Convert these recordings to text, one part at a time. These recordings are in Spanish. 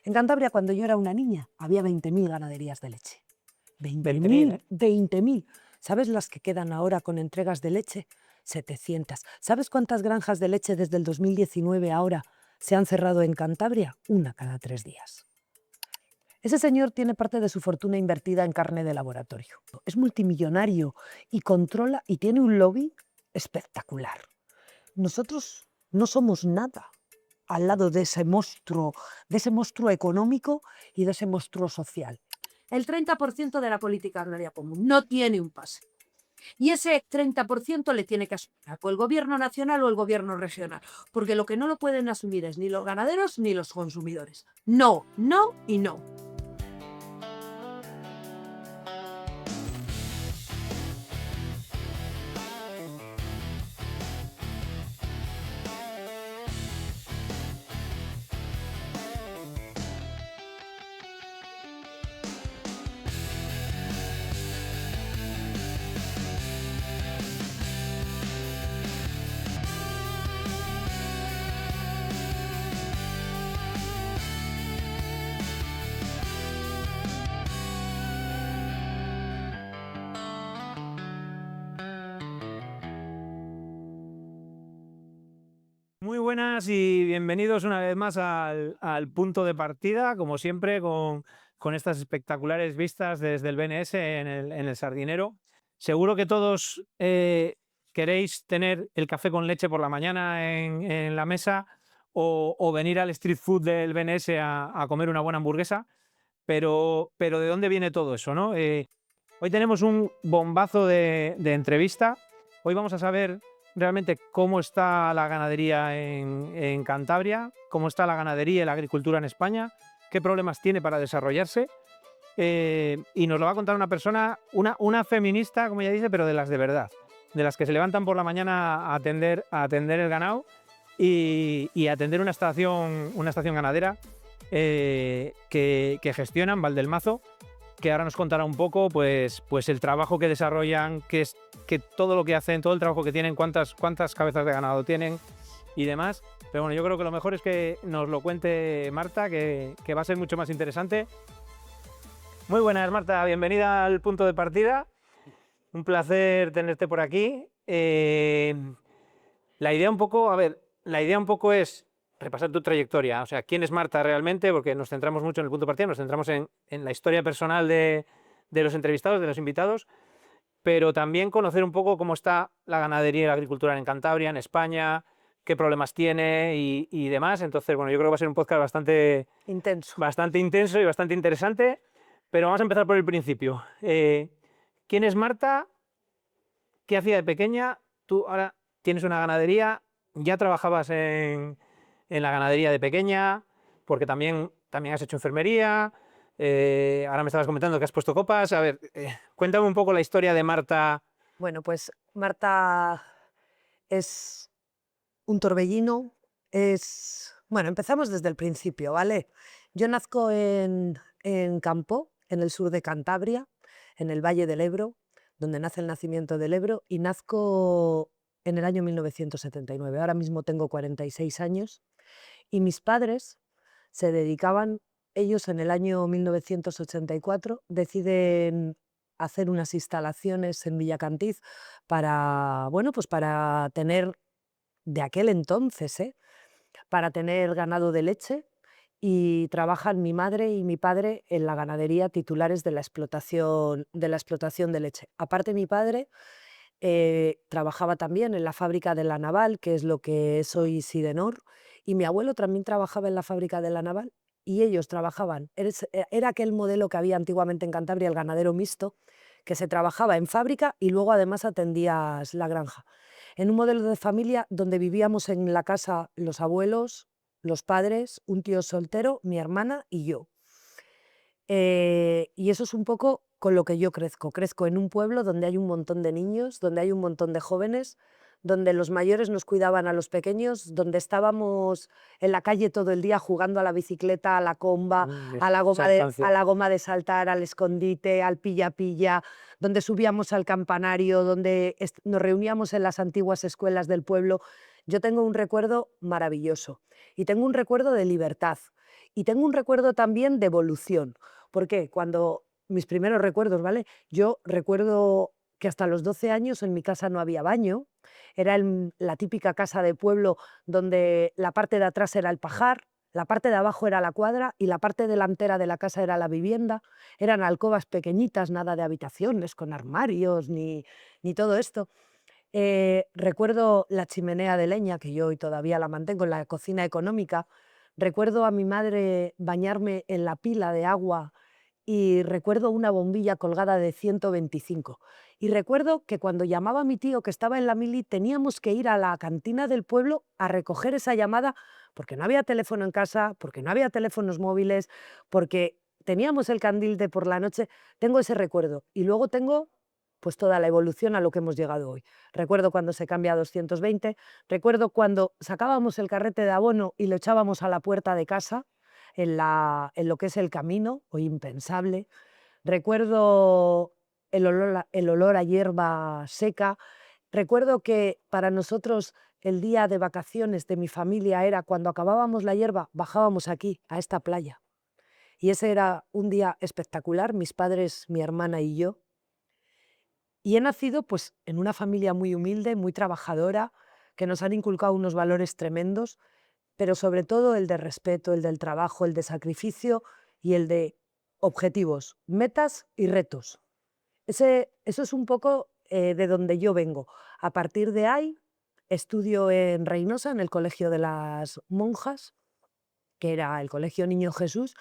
En Cantabria, cuando yo era una niña, había 20.000 ganaderías de leche. 20.000, 20.000, 20.000. ¿Sabes las que quedan ahora con entregas de leche? 700. ¿Sabes cuántas granjas de leche desde el 2019 ahora se han cerrado en Cantabria? Una cada 3 días. Ese señor tiene parte de su fortuna invertida en carne de laboratorio. Es multimillonario y controla y tiene un lobby espectacular. Nosotros no somos nada al lado de ese monstruo económico y de ese monstruo social. El 30% de la política agraria común no tiene un pase. Y ese 30% le tiene que asumir o el gobierno nacional o el gobierno regional, porque lo que no lo pueden asumir es ni los ganaderos ni los consumidores. No, no y no. Muy buenas y bienvenidos una vez más al punto de partida, como siempre, con estas espectaculares vistas desde el BNS en el Sardinero. Seguro que todos queréis tener el café con leche por la mañana en la mesa o venir al street food del BNS a comer una buena hamburguesa, pero ¿de dónde viene todo eso, no? Hoy tenemos un bombazo de entrevista. Hoy vamos a saber realmente cómo está la ganadería en Cantabria, cómo está la ganadería y la agricultura en España, qué problemas tiene para desarrollarse. Y nos lo va a contar una persona, una feminista, como ella dice, pero de las de verdad, de las que se levantan por la mañana a atender el ganado y a atender una estación ganadera que gestionan, Valdelmazo, que ahora nos contará un poco pues el trabajo que desarrollan, que todo lo que hacen, todo el trabajo que tienen, cuántas cabezas de ganado tienen y demás. Pero bueno, yo creo que lo mejor es que nos lo cuente Marta, que va a ser mucho más interesante. Muy buenas, Marta, bienvenida al punto de partida. Un placer tenerte por aquí. La idea un poco es repasar tu trayectoria, o sea, quién es Marta realmente, porque nos centramos mucho en el punto de partida, nos centramos en la historia personal de los entrevistados, de los invitados, pero también conocer un poco cómo está la ganadería y la agricultura en Cantabria, en España, qué problemas tiene y demás. Entonces, bueno, yo creo que va a ser un podcast Intenso. bastante intenso y bastante interesante, pero vamos a empezar por el principio. ¿Quién es Marta? ¿Qué hacía de pequeña? Tú ahora tienes una ganadería, ya trabajabas en la ganadería de pequeña, porque también has hecho enfermería, ahora me estabas comentando que has puesto copas. A ver, cuéntame un poco la historia de Marta. Bueno, pues Marta es un torbellino, Bueno, empezamos desde el principio, ¿vale? Yo nazco en Campo, en el sur de Cantabria, en el Valle del Ebro, donde nace el nacimiento del Ebro, y nazco en el año 1979. Ahora mismo tengo 46 años y mis padres se dedicaban, ellos en el año 1984 deciden hacer unas instalaciones en Villacantiz para, bueno, pues para tener, de aquel entonces, para tener ganado de leche, y trabajan mi madre y mi padre en la ganadería, titulares de la explotación de leche. Aparte, mi padre trabajaba también en la fábrica de La Naval, que es lo que es hoy Sidenor, y mi abuelo también trabajaba en la fábrica de La Naval, y ellos trabajaban, era aquel modelo que había antiguamente en Cantabria, el ganadero mixto, que se trabajaba en fábrica y luego además atendías la granja. En un modelo de familia donde vivíamos en la casa los abuelos, los padres, un tío soltero, mi hermana y yo. Y eso es un poco con lo que yo crezco. Crezco en un pueblo donde hay un montón de niños, donde hay un montón de jóvenes, donde los mayores nos cuidaban a los pequeños, donde estábamos en la calle todo el día jugando a la bicicleta, a la comba, a la Esa goma de, a infancia. la goma de saltar, al escondite, al pilla-pilla, donde subíamos al campanario, donde nos reuníamos en las antiguas escuelas del pueblo. Yo tengo un recuerdo maravilloso y tengo un recuerdo de libertad. Y tengo un recuerdo también de evolución. ¿Por qué? Cuando mis primeros recuerdos, ¿vale? Yo recuerdo que hasta los 12 años en mi casa no había baño. Era la típica casa de pueblo donde la parte de atrás era el pajar, la parte de abajo era la cuadra y la parte delantera de la casa era la vivienda. Eran alcobas pequeñitas, nada de habitaciones con armarios ni todo esto. Recuerdo la chimenea de leña, que yo hoy todavía la mantengo en la cocina económica. Recuerdo a mi madre bañarme en la pila de agua y recuerdo una bombilla colgada de 125. Y recuerdo que cuando llamaba a mi tío que estaba en la mili, teníamos que ir a la cantina del pueblo a recoger esa llamada porque no había teléfono en casa, porque no había teléfonos móviles, porque teníamos el candil de por la noche. Tengo ese recuerdo. Y luego tengo pues toda la evolución a lo que hemos llegado hoy. Recuerdo cuando se cambia a 220, recuerdo cuando sacábamos el carrete de abono y lo echábamos a la puerta de casa, en lo que es el camino, hoy impensable. Recuerdo el olor a hierba seca. Recuerdo que para nosotros el día de vacaciones de mi familia era cuando acabábamos la hierba, bajábamos aquí, a esta playa. Y ese era un día espectacular, mis padres, mi hermana y yo. Y he nacido pues en una familia muy humilde, muy trabajadora, que nos han inculcado unos valores tremendos, pero sobre todo el de respeto, el del trabajo, el de sacrificio y el de objetivos, metas y retos. Eso es un poco de donde yo vengo. A partir de ahí, estudio en Reynosa, en el Colegio de las Monjas, que era el Colegio Niño Jesús,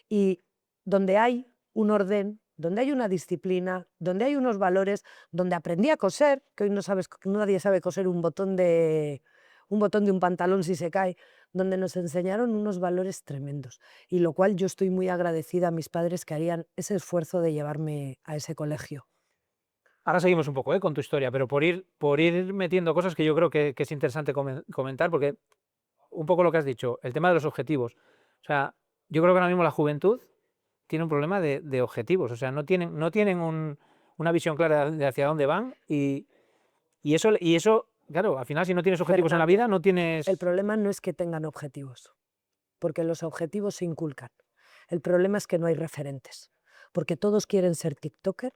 y donde hay un orden, donde hay una disciplina, donde hay unos valores, donde aprendí a coser, que hoy nadie sabe coser un botón de un pantalón si se cae, donde nos enseñaron unos valores tremendos, y lo cual yo estoy muy agradecida a mis padres que harían ese esfuerzo de llevarme a ese colegio. Ahora seguimos un poco, con tu historia, pero por ir metiendo cosas que yo creo que es interesante comentar, porque un poco lo que has dicho, el tema de los objetivos. O sea, yo creo que ahora mismo la juventud tiene un problema de objetivos, o sea, no tienen una visión clara de hacia dónde van y eso, claro, al final si no tienes objetivos en la vida, no El tienes... problema no es que tengan objetivos, porque los objetivos se inculcan. El problema es que no hay referentes, porque todos quieren ser tiktoker,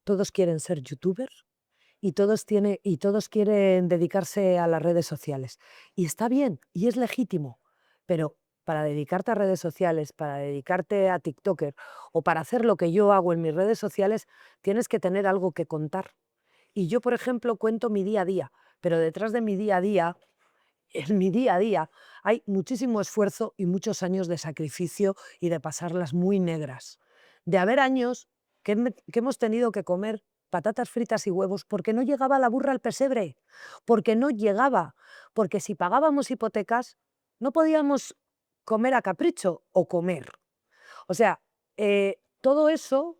todos quieren ser youtubers y todos quieren dedicarse a las redes sociales. Y está bien, y es legítimo, pero para dedicarte a redes sociales, para dedicarte a tiktoker o para hacer lo que yo hago en mis redes sociales, tienes que tener algo que contar. Y yo, por ejemplo, cuento mi día a día, pero detrás de mi día a día, en mi día a día, hay muchísimo esfuerzo y muchos años de sacrificio y de pasarlas muy negras. De haber años que hemos tenido que comer patatas fritas y huevos porque no llegaba la burra al pesebre, porque no llegaba, porque si pagábamos hipotecas no podíamos comer a capricho o comer. O sea, todo eso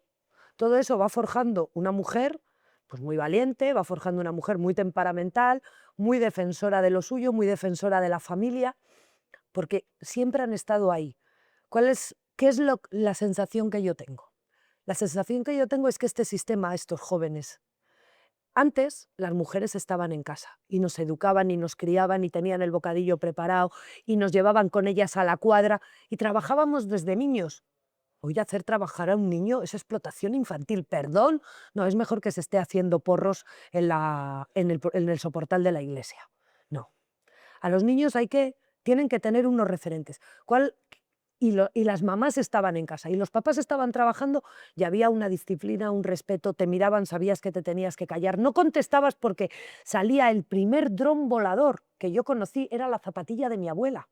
va forjando una mujer pues muy valiente, va forjando una mujer muy temperamental, muy defensora de lo suyo, muy defensora de la familia, porque siempre han estado ahí. ¿Qué es la sensación que yo tengo? La sensación que yo tengo es que este sistema, estos jóvenes, antes las mujeres estaban en casa y nos educaban y nos criaban y tenían el bocadillo preparado y nos llevaban con ellas a la cuadra y trabajábamos desde niños. Hoy hacer trabajar a un niño es explotación infantil, perdón, no, es mejor que se esté haciendo porros en el soportal de la iglesia. No, a los niños tienen que tener unos referentes. Y las mamás estaban en casa y los papás estaban trabajando y había una disciplina, un respeto, te miraban, sabías que te tenías que callar, no contestabas porque salía el primer dron volador que yo conocí, era la zapatilla de mi abuela.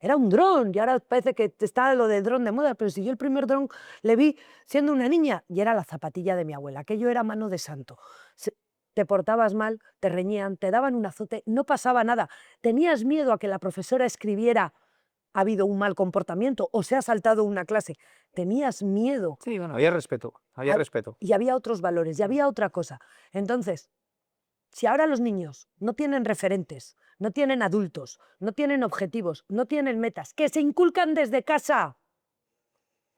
Era un dron y ahora parece que está lo de dron de moda, pero si yo el primer dron le vi siendo una niña y era la zapatilla de mi abuela, aquello era mano de santo. Te portabas mal, te reñían, te daban un azote, no pasaba nada. Tenías miedo a que la profesora escribiera ha habido un mal comportamiento o se ha saltado una clase. Tenías miedo. Sí, bueno, había respeto, había respeto. Y había otros valores, y había otra cosa. Entonces, si ahora los niños no tienen referentes, no tienen adultos, no tienen objetivos, no tienen metas, que se inculcan desde casa,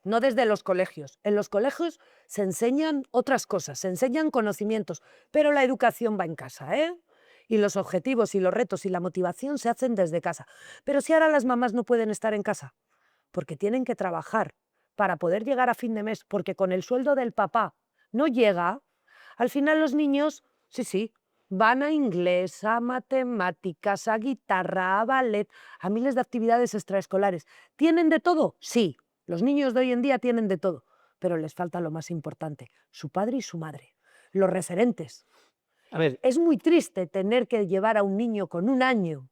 no desde los colegios. En los colegios se enseñan otras cosas, se enseñan conocimientos, pero la educación va en casa, ¿eh? Y los objetivos y los retos y la motivación se hacen desde casa. Pero si ahora las mamás no pueden estar en casa, porque tienen que trabajar para poder llegar a fin de mes, porque con el sueldo del papá no llega, al final los niños, sí, van a inglés, a matemáticas, a guitarra, a ballet, a miles de actividades extraescolares. ¿Tienen de todo? Sí, los niños de hoy en día tienen de todo, pero les falta lo más importante, su padre y su madre, los referentes. A ver, Es muy triste tener que llevar a un niño con 1 año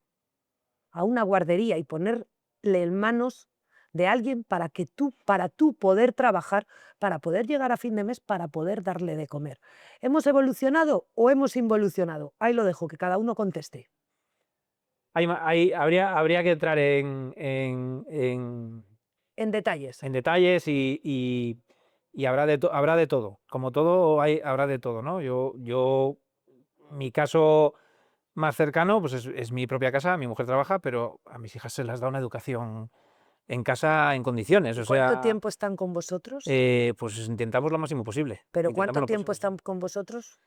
a una guardería y ponerle en manos de alguien para tú poder trabajar, para poder llegar a fin de mes, para poder darle de comer. ¿Hemos evolucionado o hemos involucionado? Ahí lo dejo, que cada uno conteste. habría que entrar En detalles. en detalles y habrá de todo. Como todo, habrá de todo, ¿no? Mi caso más cercano pues es mi propia casa, mi mujer trabaja, pero a mis hijas se les da una educación en casa en condiciones. O ¿Cuánto sea, tiempo están con vosotros? pues intentamos lo máximo posible. ¿Pero Intentamos cuánto lo tiempo posible. están con vosotros?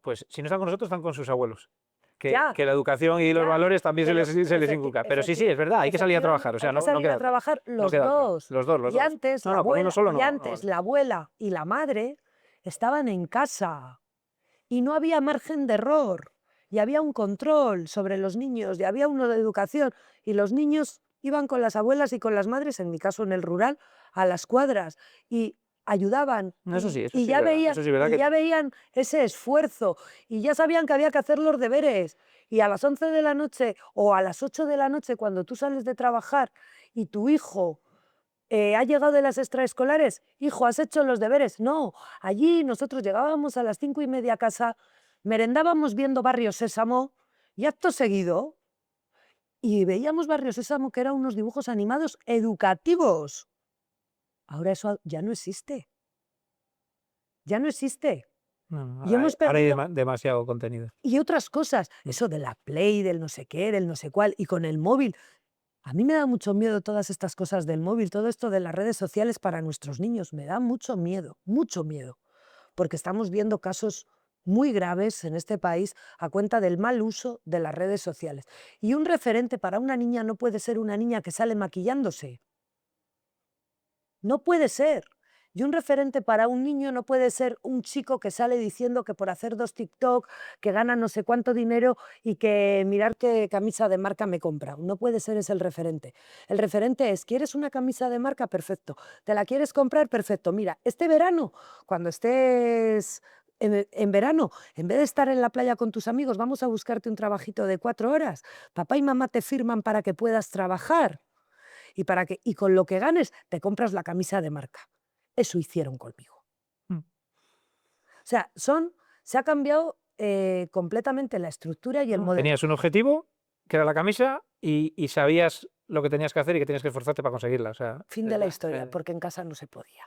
Pues si no están con nosotros, están con sus abuelos. Ya, Que la educación y los ya, valores también pero se les inculca. Pero sí, es verdad, hay que salir a efectivamente, trabajar. O hay sea, que no salir queda a otra. trabajar No los queda otra. dos. Los dos, los Y dos. antes, No, con uno solo no. No vale. la abuela y la madre estaban en casa y no había margen de error y había un control sobre los niños y había uno de educación y los niños iban con las abuelas y con las madres, en mi caso en el rural, a las cuadras y ayudaban No, eso sí y es ya verdad. veían, Eso sí es verdad y ya veían ese esfuerzo y ya sabían que había que hacer los deberes y a las 11 de la noche o a las 8 de la noche cuando tú sales de trabajar y tu hijo ha llegado de las extraescolares, hijo, ¿has hecho los deberes? No, allí nosotros llegábamos a las 5:30 a casa, merendábamos viendo Barrio Sésamo y acto seguido, y veíamos Barrio Sésamo que eran unos dibujos animados educativos. Ahora eso ya no existe, ya no existe. No, Y hemos ahora hay perdido, demasiado contenido. y otras cosas, eso de la Play, del no sé qué, del no sé cuál, y con el móvil. A mí me da mucho miedo todas estas cosas del móvil, todo esto de las redes sociales para nuestros niños, me da mucho miedo, porque estamos viendo casos muy graves en este país a cuenta del mal uso de las redes sociales. Y un referente para una niña no puede ser una niña que sale maquillándose, no puede ser. Y un referente para un niño no puede ser un chico que sale diciendo que por hacer 2 TikTok, que gana no sé cuánto dinero y que mirar qué camisa de marca me compra. No puede ser ese el referente. El referente es, ¿quieres una camisa de marca? Perfecto. ¿Te la quieres comprar? Perfecto. Mira, este verano, cuando estés en verano, en vez de estar en la playa con tus amigos, vamos a buscarte un trabajito de 4 horas. Papá y mamá te firman para que puedas trabajar y con lo que ganes te compras la camisa de marca. Eso hicieron conmigo. Mm. O sea, se ha cambiado completamente la estructura y el No, modelo. tenías un objetivo, que era la camisa, y sabías lo que tenías que hacer y que tenías que esforzarte para conseguirla. O sea, Fin de la historia, porque en casa no se podía.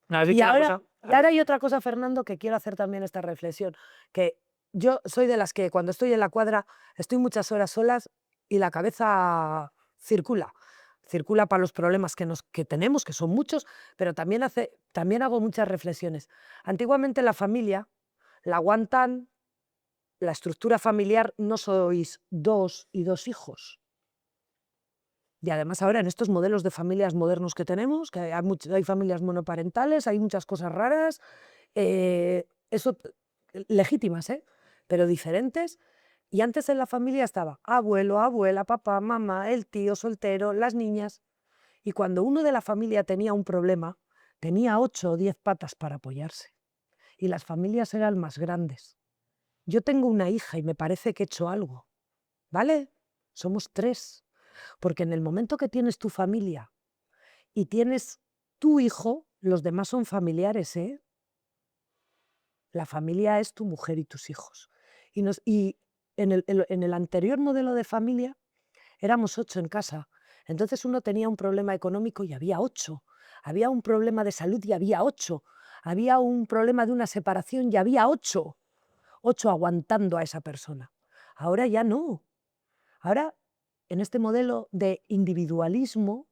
¿has Y dicho una ahora, cosa? y ahora hay otra cosa, Fernando, que quiero hacer también esta reflexión, que yo soy de las que cuando estoy en la cuadra estoy muchas horas solas y la cabeza circula. Circula para los problemas que tenemos, que son muchos, pero también hago muchas reflexiones. Antiguamente la familia la aguantan, la estructura familiar no sois 2 y 2 hijos. Y además ahora en estos modelos de familias modernos que tenemos, que hay familias monoparentales, hay muchas cosas raras, eso legítimas, pero diferentes. Y antes en la familia estaba abuelo, abuela, papá, mamá, el tío soltero, las niñas. Y cuando uno de la familia tenía un problema, tenía 8 o 10 patas para apoyarse. Y las familias eran más grandes. Yo tengo una hija y me parece que he hecho algo, ¿vale? Somos 3. Porque en el momento que tienes tu familia y tienes tu hijo, los demás son familiares, ¿eh? La familia es tu mujer y tus hijos. Y en el anterior modelo de familia éramos 8 en casa. Entonces uno tenía un problema económico y había 8. Había un problema de salud y había 8. Había un problema de una separación y había 8. 8 aguantando a esa persona. Ahora ya no. Ahora, en este modelo de individualismo,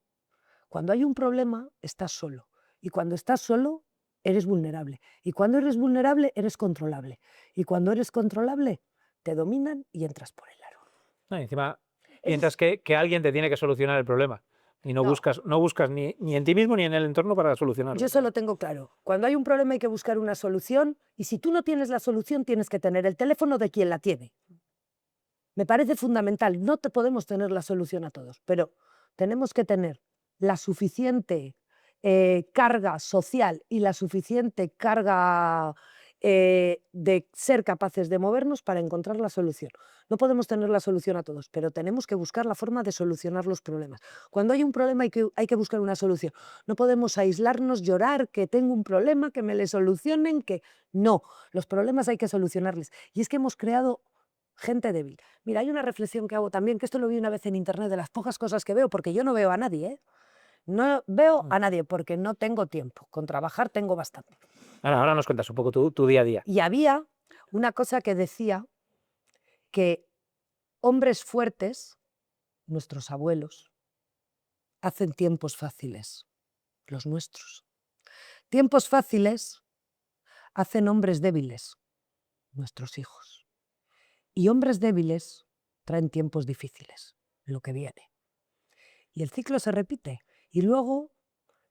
cuando hay un problema, estás solo. Y cuando estás solo, eres vulnerable. Y cuando eres vulnerable, eres controlable. Y cuando eres controlable, te dominan y entras por el aro. No, y encima Eso piensas es que alguien te tiene que solucionar el problema. Y no No. buscas ni en ti mismo ni en el entorno para solucionarlo. Yo eso lo tengo claro. Cuando hay un problema hay que buscar una solución y si tú no tienes la solución tienes que tener el teléfono de quien la tiene. Me parece fundamental. No te podemos tener la solución a todos, pero tenemos que tener la suficiente carga social y la suficiente carga de ser capaces de movernos para encontrar la solución. No podemos tener la solución a todos, pero tenemos que buscar la forma de solucionar los problemas. Cuando hay un problema hay que buscar una solución. No podemos aislarnos, llorar, que tengo un problema, que me le solucionen, que no. Los problemas hay que solucionarles. Y es que hemos creado gente débil. Mira, hay una reflexión que hago también, que esto lo vi una vez en internet, de las pocas cosas que veo, porque yo no veo a nadie, ¿eh? No veo a nadie porque no tengo tiempo. Con trabajar tengo bastante. Ahora nos cuentas un poco tu día a día. Y había una cosa que decía que hombres fuertes, nuestros abuelos, hacen tiempos fáciles, los nuestros. Tiempos fáciles hacen hombres débiles, nuestros hijos. Y hombres débiles traen tiempos difíciles, lo que viene. Y el ciclo se repite. Y luego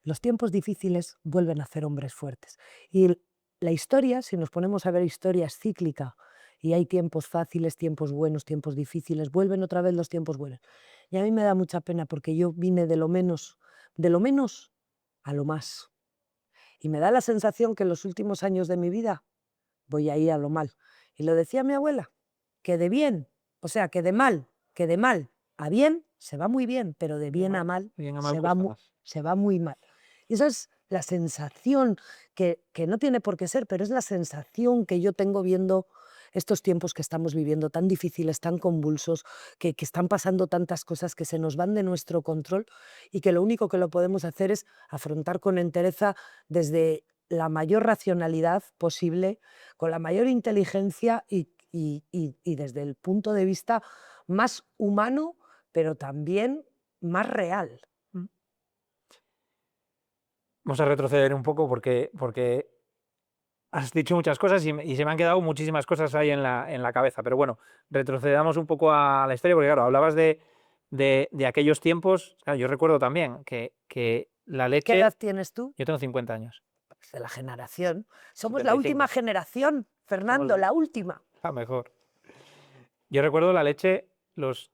los tiempos difíciles vuelven a hacer hombres fuertes. Y la historia, si nos ponemos a ver historia, es cíclica. Y hay tiempos fáciles, tiempos buenos, tiempos difíciles. Vuelven otra vez los tiempos buenos. Y a mí me da mucha pena porque yo vine de lo menos a lo más. Y me da la sensación que en los últimos años de mi vida voy a ir a lo mal. Y lo decía mi abuela, que de bien, o sea, que de mal a bien se va muy bien, pero de bien a mal se va muy mal. Y esa es la sensación que no tiene por qué ser, pero es la sensación que yo tengo viendo estos tiempos que estamos viviendo tan difíciles, tan convulsos, que están pasando tantas cosas que se nos van de nuestro control y que lo único que lo podemos hacer es afrontar con entereza desde la mayor racionalidad posible, con la mayor inteligencia y desde el punto de vista más humano, pero también más real. Vamos a retroceder un poco porque has dicho muchas cosas y se me han quedado muchísimas cosas ahí en la cabeza. Pero bueno, retrocedamos un poco a la historia, porque claro, hablabas de aquellos tiempos. Claro, yo recuerdo también que la ¿Qué leche. edad tienes tú? Yo tengo 50 años. Pues de la generación. Somos la 75. última generación, Fernando, Somos la última. mejor. Yo recuerdo la leche, los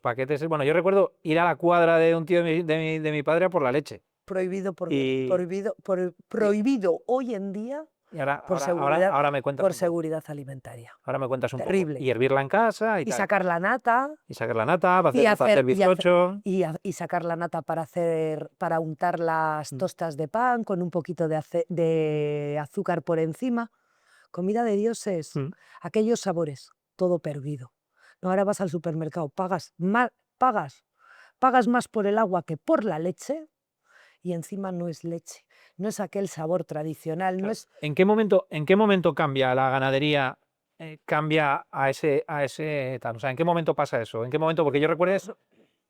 paquetes. Bueno, yo recuerdo ir a la cuadra de un tío de mi padre a por la leche. Prohibido, Y prohibido hoy en día ahora me cuentas por un poco. seguridad alimentaria. Ahora me cuentas un poco. Terrible. Y hervirla en casa y tal. Sacar la nata. Y sacar la nata para hacer bizcocho. Y sacar la nata para untar las tostas de pan con un poquito de azúcar por encima. Comida de dioses. Aquellos sabores, todo perdido. No, ahora vas al supermercado, pagas más por el agua que por la leche y encima no es leche, no es aquel sabor tradicional. Claro. No es... ¿En qué momento cambia la ganadería? Cambia a ese tal. O sea, ¿en qué momento pasa eso? ¿En qué momento? Porque yo recuerdo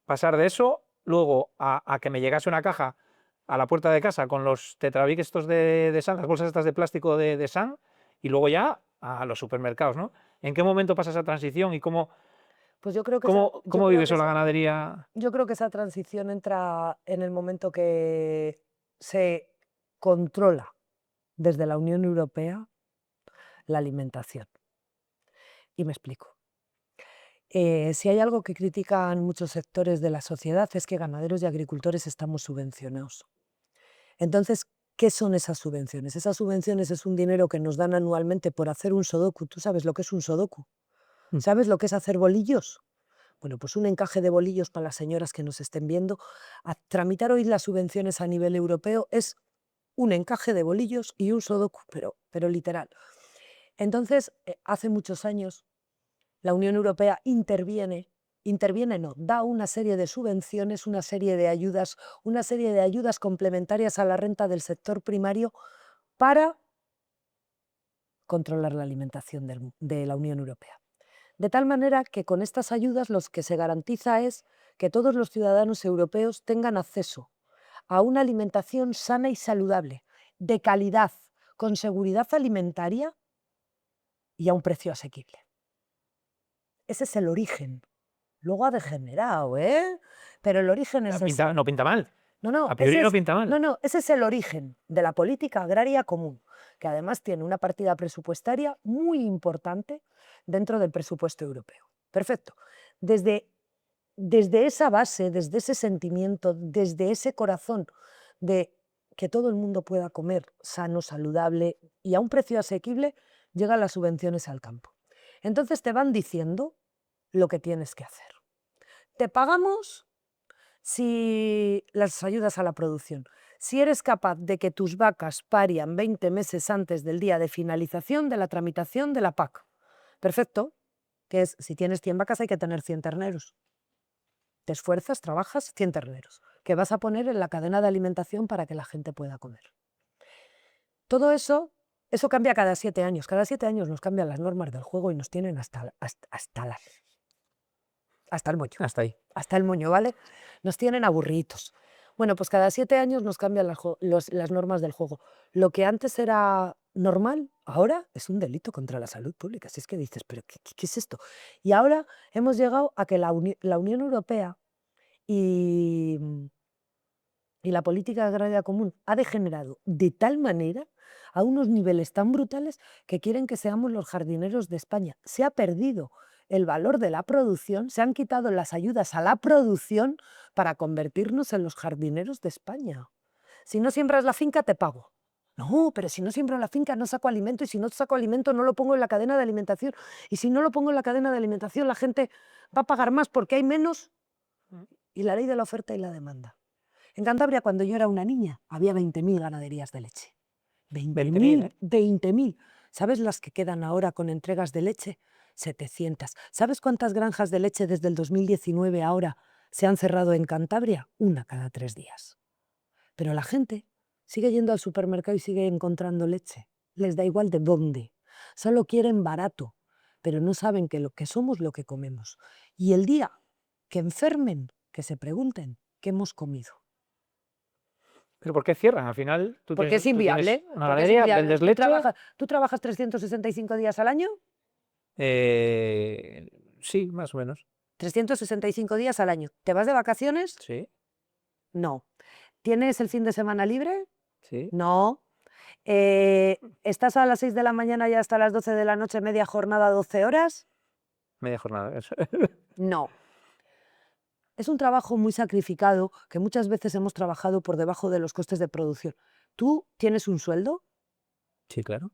pasar de eso luego a que me llegase una caja a la puerta de casa con los tetrabric estos de San, las bolsas estas de plástico de San, y luego ya a los supermercados, ¿no? ¿En qué momento pasa esa transición y cómo, Pues yo creo que cómo vive eso la ganadería? Yo creo que esa transición entra en el momento que se controla desde la Unión Europea la alimentación. Y me explico. Si hay algo que critican muchos sectores de la sociedad es que ganaderos y agricultores estamos subvencionados. Entonces, ¿qué son esas subvenciones? Esas subvenciones es un dinero que nos dan anualmente por hacer un sudoku. ¿Tú sabes lo que es un sudoku? ¿Sabes lo que es hacer bolillos? Bueno, pues un encaje de bolillos para las señoras que nos estén viendo. A tramitar hoy las subvenciones a nivel europeo es un encaje de bolillos y un sudoku, pero literal. Entonces, hace muchos años, la Unión Europea da una serie de subvenciones, una serie de ayudas complementarias a la renta del sector primario para controlar la alimentación de la Unión Europea. De tal manera que con estas ayudas lo que se garantiza es que todos los ciudadanos europeos tengan acceso a una alimentación sana y saludable, de calidad, con seguridad alimentaria y a un precio asequible. Ese es el origen. Luego ha degenerado, ¿eh? Pero el origen es ese. No pinta mal. No, A priori ese no es, pinta mal. no, ese es el origen de la política agraria común, que además tiene una partida presupuestaria muy importante dentro del presupuesto europeo. Perfecto. Desde esa base, desde ese sentimiento, desde ese corazón de que todo el mundo pueda comer sano, saludable y a un precio asequible, llegan las subvenciones al campo. Entonces te van diciendo lo que tienes que hacer. Te pagamos si las ayudas a la producción. Si eres capaz de que tus vacas parian 20 meses antes del día de finalización de la tramitación de la PAC. Perfecto, que es, si tienes 100 vacas hay que tener 100 terneros. Te esfuerzas, trabajas, 100 terneros, que vas a poner en la cadena de alimentación para que la gente pueda comer. Todo eso cambia cada 7 años. Cada 7 años nos cambian las normas del juego y nos tienen hasta el moño. Hasta ahí. Hasta el moño, ¿vale? Nos tienen aburridos. Bueno, pues cada 7 años nos cambian las normas del juego. Lo que antes era normal, ahora es un delito contra la salud pública. Si es que dices, ¿pero qué es esto? Y ahora hemos llegado a que la Unión Europea y la política agraria común ha degenerado de tal manera, a unos niveles tan brutales, que quieren que seamos los jardineros de España. Se ha perdido el valor de la producción, se han quitado las ayudas a la producción para convertirnos en los jardineros de España. Si no siembras la finca, te pago. No, pero si no siembro la finca, no saco alimento, y si no saco alimento, no lo pongo en la cadena de alimentación. Y si no lo pongo en la cadena de alimentación, la gente va a pagar más porque hay menos. Y la ley de la oferta y la demanda. En Cantabria, cuando yo era una niña, había 20.000 ganaderías de leche. 20.000, ¿eh? 20.000. ¿Sabes las que quedan ahora con entregas de leche? 700. ¿Sabes cuántas granjas de leche desde el 2019 ahora se han cerrado en Cantabria? Una cada 3 días. Pero la gente sigue yendo al supermercado y sigue encontrando leche. Les da igual de dónde. Solo quieren barato, pero no saben que lo que somos lo que comemos. Y el día que enfermen, que se pregunten qué hemos comido. ¿Pero por qué cierran? Al final tú Porque es tienes inviable. una porque es ganadería, inviable. vendes leche. ¿Tú trabajas 365 días al año? Sí, más o menos. 365 días al año. ¿Te vas de vacaciones? Sí, No. ¿Tienes el fin de semana libre? sí. No. ¿Estás a las 6 de la mañana y hasta las 12 de la noche, media jornada, 12 horas? Media jornada. No. Es un trabajo muy sacrificado, que muchas veces hemos trabajado por debajo de los costes de producción. Tú tienes un sueldo Sí, claro.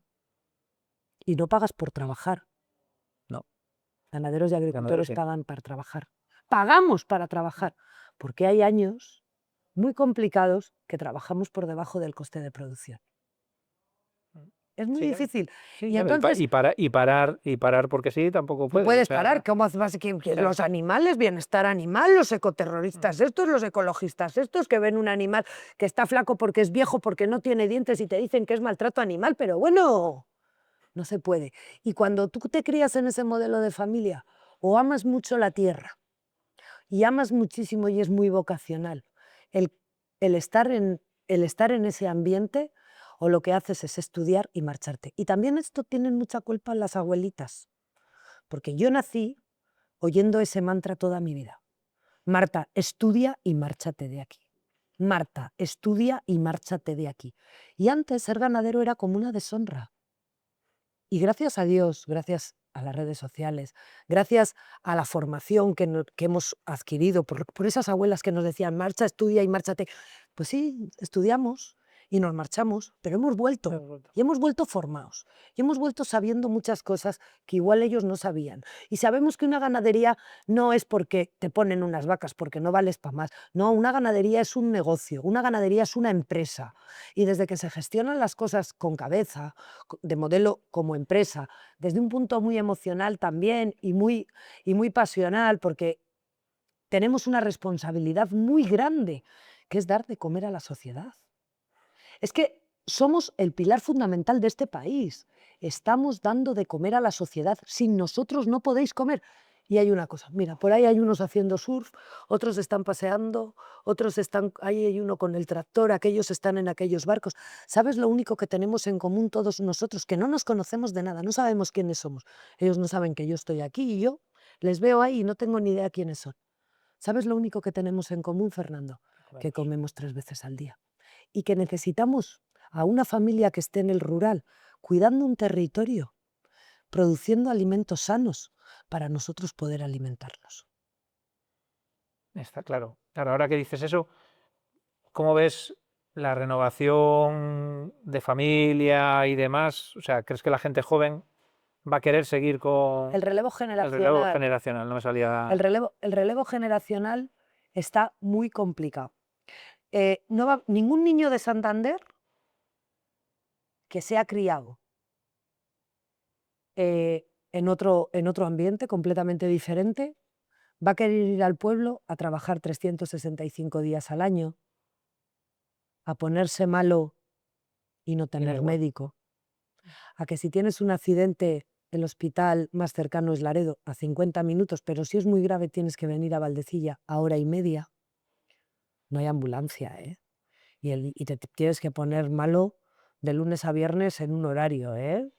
y no pagas por trabajar. No. Ganaderos y agricultores sí. pagan para trabajar. Pagamos para trabajar, porque hay años muy complicados que trabajamos por debajo del coste de producción. Es muy Sí, difícil. Sí, Y entonces y parar porque sí, tampoco no puedes. puedes o sea, parar. ¿Cómo vas? claro. Los animales, bienestar animal, los ecoterroristas estos, los ecologistas estos, que ven un animal que está flaco porque es viejo, porque no tiene dientes y te dicen que es maltrato animal, pero bueno, no se puede. Y cuando tú te crías en ese modelo de familia, o amas mucho la tierra, y amas muchísimo y es muy vocacional, el, el estar en ese ambiente, o lo que haces es estudiar y marcharte. Y también esto tienen mucha culpa las abuelitas, porque yo nací oyendo ese mantra toda mi vida. Marta, estudia y márchate de aquí. Marta, estudia y márchate de aquí. Y antes ser ganadero era como una deshonra. Y gracias a Dios, gracias a las redes sociales, gracias a la formación que hemos adquirido por esas abuelas que nos decían, marcha, estudia y márchate. Pues sí, estudiamos y nos marchamos, pero hemos vuelto. Y hemos vuelto formados. Y hemos vuelto sabiendo muchas cosas que igual ellos no sabían. Y sabemos que una ganadería no es porque te ponen unas vacas, porque no vales para más. No, una ganadería es un negocio, una ganadería es una empresa. Y desde que se gestionan las cosas con cabeza, de modelo como empresa, desde un punto muy emocional también y muy pasional, porque tenemos una responsabilidad muy grande, que es dar de comer a la sociedad. Es que somos el pilar fundamental de este país. Estamos dando de comer a la sociedad. Sin nosotros no podéis comer. Y hay una cosa, mira, por ahí hay unos haciendo surf, otros están paseando, ahí hay uno con el tractor, aquellos están en aquellos barcos. ¿Sabes lo único que tenemos en común todos nosotros? Que no nos conocemos de nada, no sabemos quiénes somos. Ellos no saben que yo estoy aquí y yo Les veo ahí y no tengo ni idea quiénes son. ¿Sabes lo único que tenemos en común, Fernando? Que comemos 3 veces al día. Y que necesitamos a una familia que esté en el rural, cuidando un territorio, produciendo alimentos sanos para nosotros poder alimentarnos. Está claro. Claro, ahora que dices eso, ¿cómo ves la renovación de familia y demás? O sea, ¿crees que la gente joven va a querer seguir con El relevo el relevo generacional, generacional? No me salía. el relevo generacional está muy complicado. No va, ningún niño de Santander que sea criado en otro ambiente completamente diferente va a querer ir al pueblo a trabajar 365 días al año, a ponerse malo y no Y da tener igual. médico, a que si tienes un accidente el hospital más cercano es Laredo, a 50 minutos, pero si es muy grave tienes que venir a Valdecilla a hora y media. No hay ambulancia, ¿eh? Y te tienes que poner malo de lunes a viernes en un horario, ¿eh?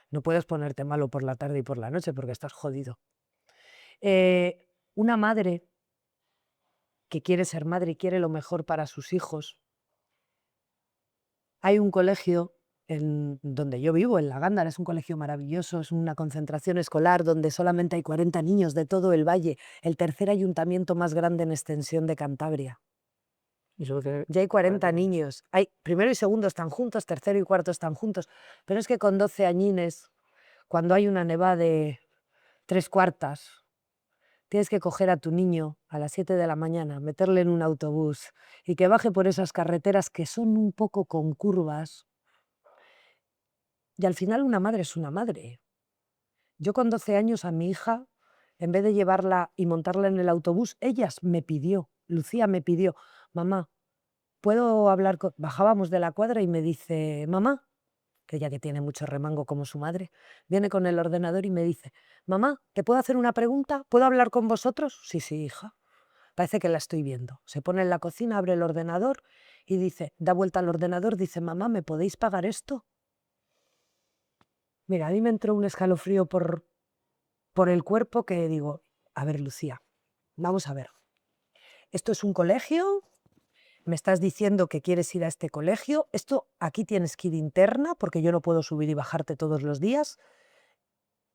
No puedes ponerte malo por la tarde y por la noche porque estás jodido. Una madre que quiere ser madre y quiere lo mejor para sus hijos. Hay un colegio en donde yo vivo, en La Gándara, es un colegio maravilloso, es una concentración escolar donde solamente hay 40 niños de todo el valle, el tercer ayuntamiento más grande en extensión de Cantabria. Y solo tiene Ya hay 40 niños. niños. Hay, primero y segundo están juntos, tercero y cuarto están juntos, pero es que con 12 añines, cuando hay una nevada de 3/4, tienes que coger a tu niño a las 7 de la mañana, meterle en un autobús y que baje por esas carreteras que son un poco con curvas. Y al final una madre es una madre. Yo con 12 años a mi hija, en vez de llevarla y montarla en el autobús, Lucía me pidió, mamá, ¿puedo hablar con...? Bajábamos de la cuadra y me dice, mamá, que ella que tiene mucho remango como su madre, viene con el ordenador y me dice, mamá, ¿te puedo hacer una pregunta? ¿Puedo hablar con vosotros? Sí, sí, hija. Parece que la estoy viendo. Se pone en la cocina, abre el ordenador y dice, da vuelta al ordenador, dice, mamá, ¿me podéis pagar esto? Mira, a mí me entró un escalofrío por el cuerpo que digo, a ver, Lucía, vamos a ver. Esto es un colegio, me estás diciendo que quieres ir a este colegio, esto aquí tienes que ir interna porque yo no puedo subir y bajarte todos los días.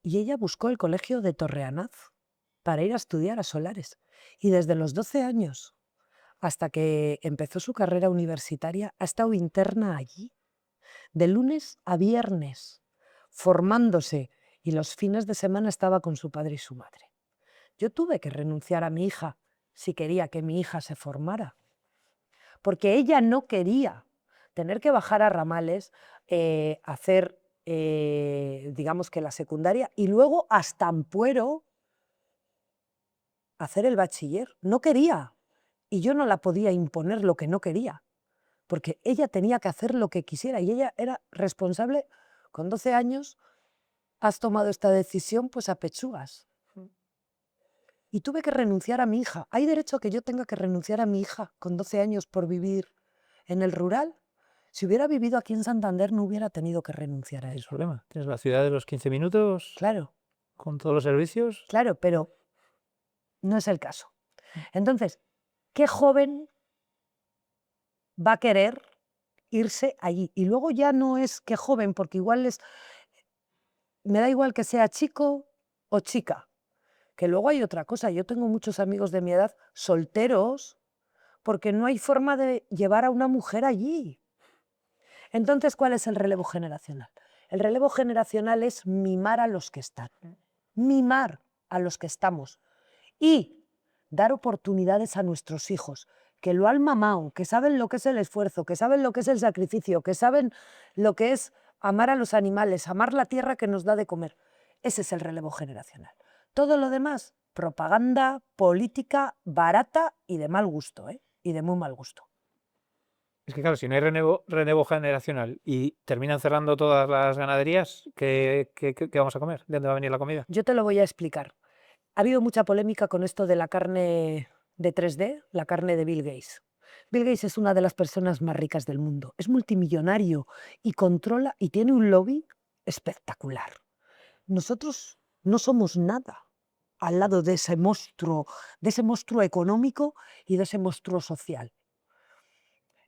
Y ella buscó el colegio de Torreanaz para ir a estudiar a Solares. Y desde los 12 años hasta que empezó su carrera universitaria ha estado interna allí, de lunes a viernes, formándose, y los fines de semana estaba con su padre y su madre. Yo tuve que renunciar a mi hija si quería que mi hija se formara, porque ella no quería tener que bajar a Ramales, hacer, digamos que la secundaria, y luego hasta Ampuero hacer el bachiller. No quería, y yo no la podía imponer lo que no quería, porque ella tenía que hacer lo que quisiera, y ella era responsable. Con 12 años has tomado esta decisión, pues a pechugas. Y tuve que renunciar a mi hija. ¿Hay derecho a que yo tenga que renunciar a mi hija con 12 años por vivir en el rural? Si hubiera vivido aquí en Santander no hubiera tenido que renunciar a No él. tienes problema. Tienes la ciudad de los 15 minutos Claro, con todos los servicios. claro, pero no es el caso. Entonces, ¿qué joven va a querer irse allí? Y luego ya no es qué joven, porque igual me da igual que sea chico o chica, que luego hay otra cosa. Yo tengo muchos amigos de mi edad solteros porque no hay forma de llevar a una mujer allí. Entonces, ¿cuál es el relevo generacional? El relevo generacional es mimar a los que están, mimar a los que estamos y dar oportunidades a nuestros hijos, que lo han mamado, que saben lo que es el esfuerzo, que saben lo que es el sacrificio, que saben lo que es amar a los animales, amar la tierra que nos da de comer. Ese es el relevo generacional. Todo lo demás, propaganda, política, barata y de mal gusto, ¿eh? Y de muy mal gusto. Es que claro, si no hay relevo generacional y terminan cerrando todas las ganaderías, ¿qué vamos a comer? ¿De dónde va a venir la comida? Yo te lo voy a explicar. Ha habido mucha polémica con esto de la carne de 3D, la carne de Bill Gates. Bill Gates es una de las personas más ricas del mundo. Es multimillonario y controla y tiene un lobby espectacular. Nosotros no somos nada. al lado de ese monstruo económico y de ese monstruo social.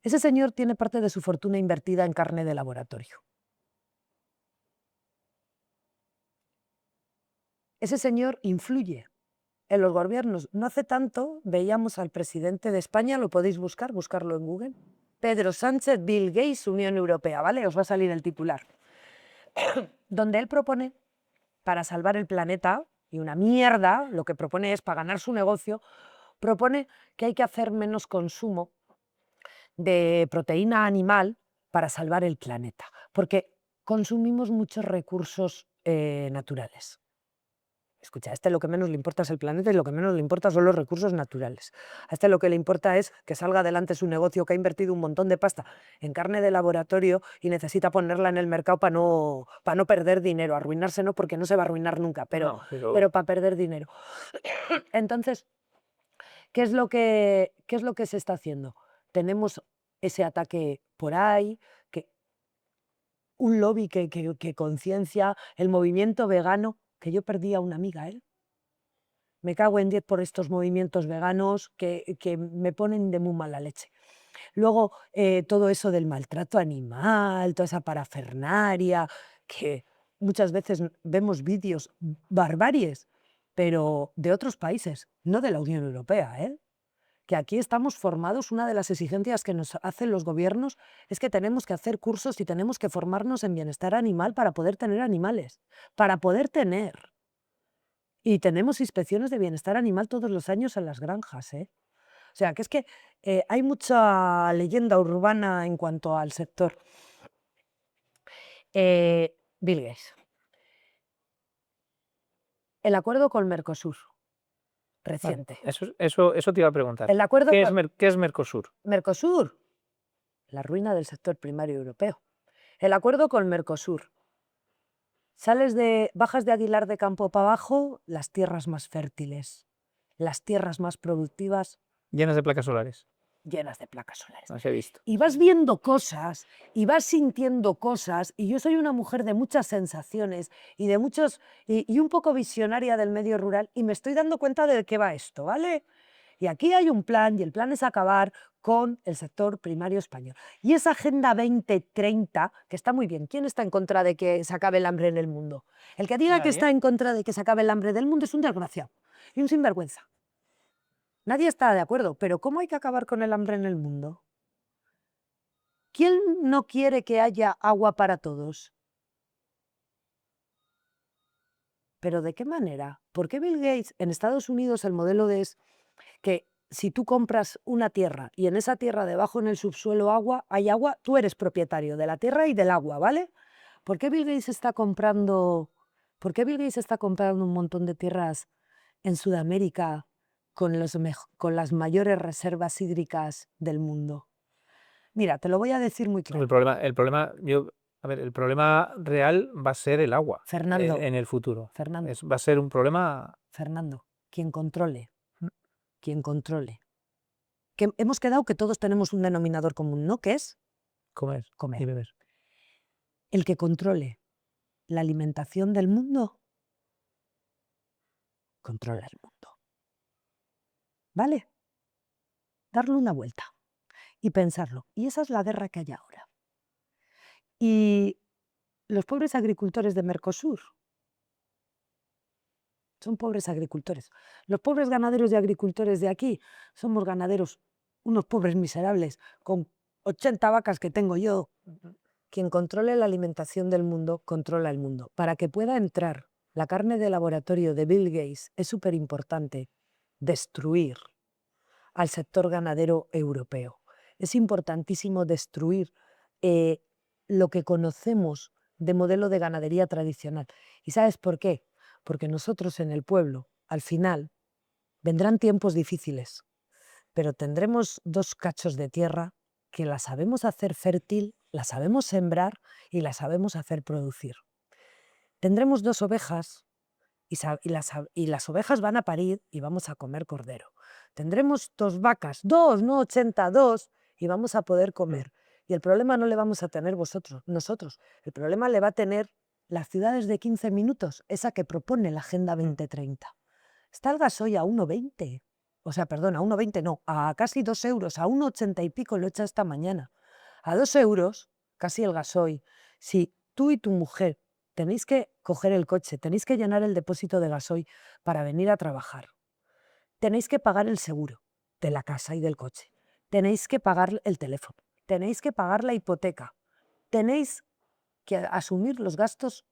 Ese señor tiene parte de su fortuna invertida en carne de laboratorio. Ese señor influye en los gobiernos. No hace tanto veíamos al presidente de España, lo podéis buscarlo en Google, Pedro Sánchez, Bill Gates, Unión Europea, ¿vale? Os va a salir el titular. Donde él propone, para salvar el planeta, y una mierda, lo que propone es, para ganar su negocio, propone que hay que hacer menos consumo de proteína animal para salvar el planeta, porque consumimos muchos recursos naturales. Escucha, a este lo que menos le importa es el planeta y lo que menos le importa son los recursos naturales. A este lo que le importa es que salga adelante su negocio, que ha invertido un montón de pasta en carne de laboratorio y necesita ponerla en el mercado para no perder dinero. Arruinarse no, porque no se va a arruinar nunca, pero para perder dinero. Entonces, ¿qué es lo que se está haciendo? Tenemos ese ataque por ahí, un lobby que conciencia, el movimiento vegano, que yo perdí a una amiga, ¿eh? Me cago en 10 por estos movimientos veganos que me ponen de muy mala leche. Luego, todo eso del maltrato animal, toda esa parafernaria, que muchas veces vemos vídeos barbaries, pero de otros países, no de la Unión Europea, ¿eh? Que aquí estamos formados, una de las exigencias que nos hacen los gobiernos es que tenemos que hacer cursos y tenemos que formarnos en bienestar animal para poder tener animales, para poder tener. Y tenemos inspecciones de bienestar animal todos los años en las granjas, ¿eh? O sea, que es que hay mucha leyenda urbana en cuanto al sector. Bill Gates. El acuerdo con Mercosur, reciente. Eso te iba a preguntar. El acuerdo ¿Qué con es Mercosur? Mercosur, la ruina del sector primario europeo. El acuerdo con Mercosur. Bajas de Aguilar de Campo para abajo, las tierras más fértiles, las tierras más productivas, Llenas de placas solares. llenas de placas solares. Las he visto. Y vas viendo cosas y vas sintiendo cosas, y yo soy una mujer de muchas sensaciones y de muchos y un poco visionaria del medio rural, y me estoy dando cuenta de qué va esto, ¿vale? Y aquí hay un plan, y el plan es acabar con el sector primario español. Y esa Agenda 2030, que está muy bien, ¿quién está en contra de que se acabe el hambre en el mundo? El que diga que Nadie. está en contra de que se acabe el hambre del mundo es un desgraciado y un sinvergüenza. Nadie está de acuerdo, pero ¿cómo hay que acabar con el hambre en el mundo? ¿Quién no quiere que haya agua para todos? ¿Pero de qué manera? ¿Por qué Bill Gates en Estados Unidos el modelo es que si tú compras una tierra y en esa tierra debajo en el subsuelo hay agua, tú eres propietario de la tierra y del agua, ¿vale? ¿Por qué Bill Gates está comprando, un montón de tierras en Sudamérica con las mayores reservas hídricas del mundo? Mira, te lo voy a decir muy claro. El problema real va a ser el agua Fernando, en el futuro. Fernando, Va a ser un problema. Fernando, quien controle, que hemos quedado que todos tenemos un denominador común, ¿no? ¿Qué es? Comer y Comer. beber. El que controle la alimentación del mundo, controla el mundo. ¿Vale? Darle una vuelta y pensarlo. Y esa es la guerra que hay ahora. Y los pobres agricultores de Mercosur son pobres agricultores. Los pobres ganaderos y agricultores de aquí somos ganaderos, unos pobres miserables, con 80 vacas que tengo yo. Quien controle la alimentación del mundo, controla el mundo. Para que pueda entrar la carne de laboratorio de Bill Gates, es súper importante destruir al sector ganadero europeo. Es importantísimo destruir lo que conocemos de modelo de ganadería tradicional. ¿Y sabes por qué? Porque nosotros en el pueblo, al final, vendrán tiempos difíciles, pero tendremos 2 cachos de tierra que la sabemos hacer fértil, la sabemos sembrar y la sabemos hacer producir. Tendremos 2 ovejas y las ovejas van a parir y vamos a comer cordero. Tendremos 2 vacas, 2, no 80, 2, y vamos a poder comer. Y el problema no le vamos a tener nosotros, el problema le va a tener las ciudades de 15 minutos, esa que propone la Agenda 2030. Está el gasoil a 1,20. O sea, perdón, a 1,20 no, a casi 2 euros, a 1,80 y pico lo he hecho esta mañana. A 2 euros, casi el gasoil. Si tú y tu mujer tenéis que coger el coche, tenéis que llenar el depósito de gasoil para venir a trabajar, tenéis que pagar el seguro de la casa y del coche, tenéis que pagar el teléfono, tenéis que pagar la hipoteca, tenéis que asumir los gastos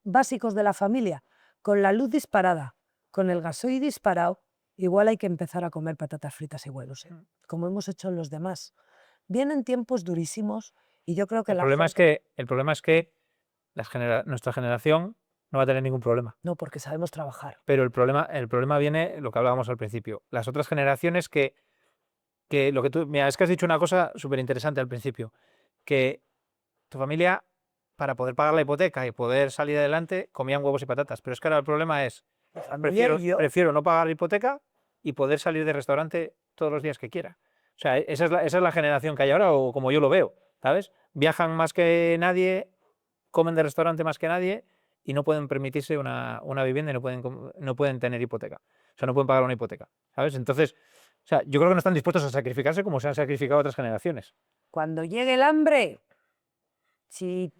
básicos de la familia, con la luz disparada, con el gasoil disparado, igual hay que empezar a comer patatas fritas y huevos, como hemos hecho los demás. Vienen tiempos durísimos y yo creo que El la problema es gente... que nuestra generación no va a tener ningún problema. No, porque sabemos trabajar. Pero el problema viene, lo que hablábamos al principio, las otras generaciones que lo que tú... Mira, es que has dicho una cosa súper interesante al principio, que tu familia, para poder pagar la hipoteca y poder salir adelante, comían huevos y patatas. Pero es que ahora el problema es, Familia y yo, prefiero no pagar la hipoteca y poder salir de restaurante todos los días que quiera. O sea, esa es la generación que hay ahora, o como yo lo veo, ¿sabes? Viajan más que nadie, comen de restaurante más que nadie y no pueden permitirse una vivienda y no pueden tener hipoteca. O sea, no pueden pagar una hipoteca, ¿sabes? Entonces, o sea, yo creo que no están dispuestos a sacrificarse como se han sacrificado otras generaciones. cuando llegue el hambre, si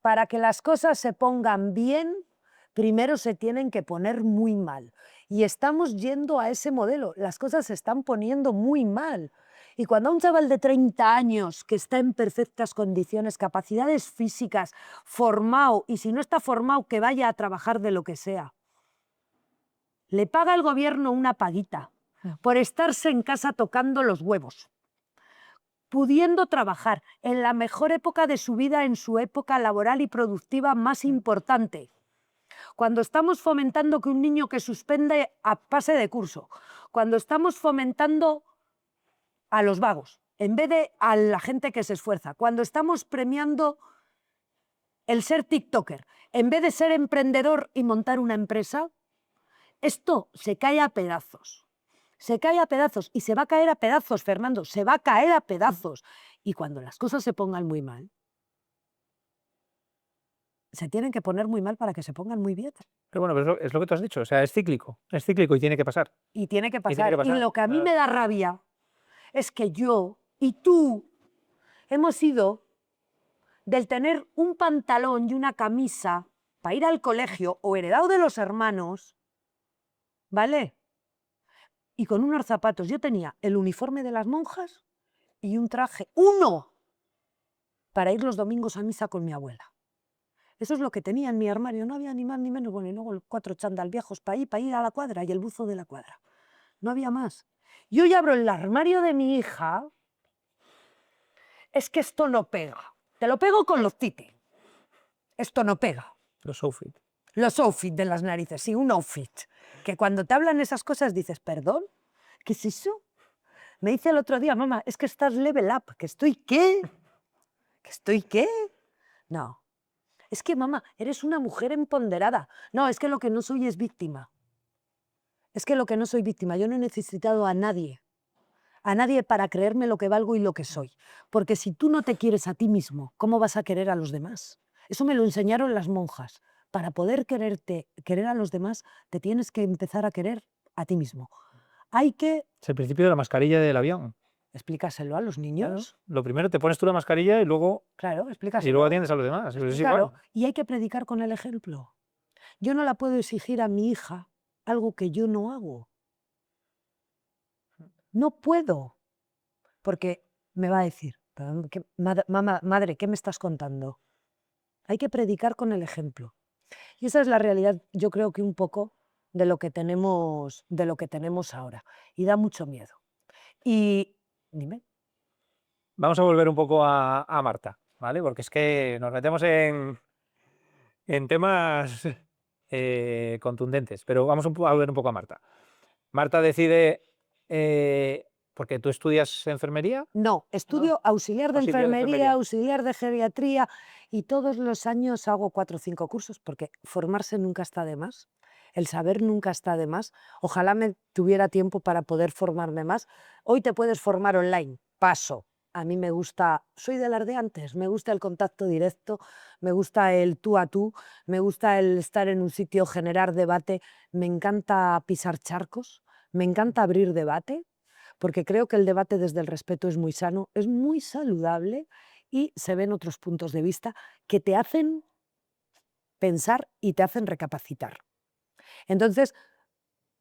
para que las cosas se pongan bien, primero se tienen que poner muy mal. Y estamos yendo a ese modelo. Las cosas se están poniendo muy mal. Y cuando a un chaval de 30 años que está en perfectas condiciones, capacidades físicas, formado, y si no está formado, que vaya a trabajar de lo que sea, le paga el gobierno una paguita por estarse en casa tocando los huevos, pudiendo trabajar en la mejor época de su vida, en su época laboral y productiva más importante. Cuando estamos fomentando que un niño que suspende pase de curso, cuando estamos fomentando a los vagos, en vez de a la gente que se esfuerza, cuando estamos premiando el ser TikToker, en vez de ser emprendedor y montar una empresa, esto se cae a pedazos. Se cae a pedazos y se va a caer a pedazos, Fernando, se va a caer a pedazos. Y cuando las cosas se pongan muy mal, se tienen que poner muy mal para que se pongan muy bien. Pero bueno, pero es lo que tú has dicho, o sea, es cíclico y tiene que pasar. Y tiene que Y tiene pasar. que pasar. Y lo que a mí me da rabia es que yo y tú hemos ido del tener un pantalón y una camisa para ir al colegio o heredado de los hermanos, ¿vale? Y con unos zapatos. Yo tenía el uniforme de las monjas y un traje, uno, para ir los domingos a misa con mi abuela. Eso es lo que tenía en mi armario, no había ni más ni menos. Bueno, y luego 4 chándal viejos para ir a la cuadra y el buzo de la cuadra. No había más. Yo ya abro el armario de mi hija, es que esto no pega. Te lo pego con los tite. Esto no pega. Los outfits. Los outfits de las narices, sí, un outfit. Que cuando te hablan esas cosas dices, ¿perdón? ¿Qué es eso? Me dice el otro día, mamá, es que estás level up. ¿Que estoy qué? ¿Que estoy qué? No. Es que, mamá, eres una mujer empoderada. No, es que lo que no soy es víctima. Es que lo que no soy víctima. Yo no he necesitado a nadie para creerme lo que valgo y lo que soy. Porque si tú no te quieres a ti mismo, ¿cómo vas a querer a los demás? Eso me lo enseñaron las monjas. Para poder querer a los demás, te tienes que empezar a querer a ti mismo. Hay que Es el principio de la mascarilla del avión. explicárselo a los Claro. niños. Lo primero te pones tú la mascarilla y luego Claro, explícaselo. atiendes a los demás. Es Claro, igual. y hay que predicar con el ejemplo. Yo no la puedo exigir a mi hija algo que yo no hago. No puedo, porque me va a decir, mamá, madre, ¿qué me estás contando? Hay que predicar con el ejemplo. Y esa es la realidad, yo creo que un poco de lo que tenemos ahora. Y da mucho miedo. Y dime. Vamos a volver un poco a Marta, ¿vale? Porque es que nos metemos en temas contundentes, pero vamos a volver un poco a Marta. Marta decide, porque tú estudias enfermería. No, estudio auxiliar de Auxiliar de enfermería, enfermería. auxiliar de geriatría y todos los años hago 4 o 5 cursos porque formarse nunca está de más, el saber nunca está de más. Ojalá me tuviera tiempo para poder formarme más. Hoy te puedes formar online, paso. A mí me gusta, soy de las de antes, me gusta el contacto directo, me gusta el tú a tú, me gusta el estar en un sitio, generar debate, me encanta pisar charcos, me encanta abrir debate, porque creo que el debate desde el respeto es muy sano, es muy saludable y se ven otros puntos de vista que te hacen pensar y te hacen recapacitar. Entonces,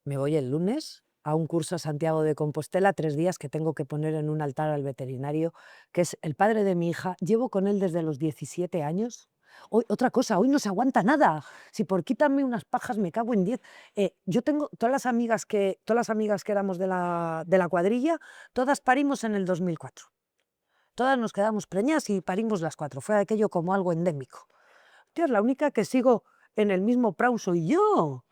me voy el lunes a un curso a Santiago de Compostela, 3 días que tengo que poner en un altar al veterinario, que es el padre de mi hija. Llevo con él desde los 17 años. Hoy, otra cosa, hoy no se aguanta nada. Si por quitarme unas pajas me cago en 10. Yo tengo todas las amigas que éramos de la cuadrilla, todas parimos en el 2004. Todas nos quedamos preñas y parimos las 4. Fue aquello como algo endémico. Tío, es la única que sigo en el mismo prau soy yo.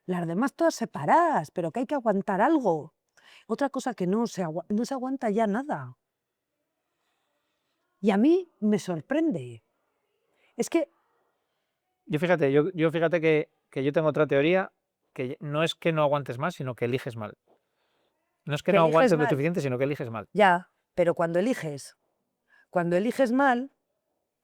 Las demás todas separadas, pero que hay que aguantar algo. Otra cosa que no se aguanta ya nada. Y a mí me sorprende. Es que Yo fíjate, yo fíjate que yo tengo otra teoría, que no es que no aguantes más, sino que eliges mal. No es que que no eliges aguantes lo mal, suficiente, sino que eliges mal. ya, pero cuando eliges mal,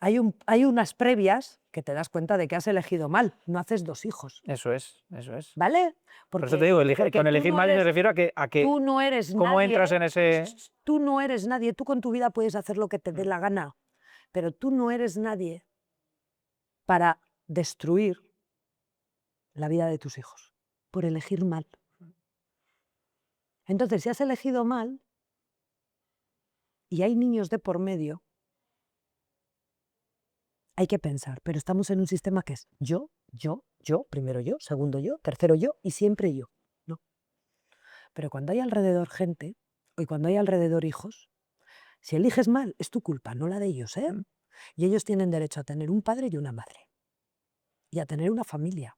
hay unas previas que te das cuenta de que has elegido mal, no haces 2 hijos, Eso es, eso es. ¿vale? Por eso te digo, Porque con elegir mal me refiero a que tú no eres cómo entras nadie, en ese... tú no eres nadie, tú con tu vida puedes hacer lo que te dé la gana, pero tú no eres nadie para destruir la vida de tus hijos, por elegir mal. Entonces, si has elegido mal y hay niños de por medio, hay que pensar, pero estamos en un sistema que es yo, primero yo, segundo yo, tercero yo y siempre yo, ¿no? Pero cuando hay alrededor gente, y cuando hay alrededor hijos, si eliges mal, es tu culpa, no la de ellos, ¿eh? Y ellos tienen derecho a tener un padre y una madre, y a tener una familia.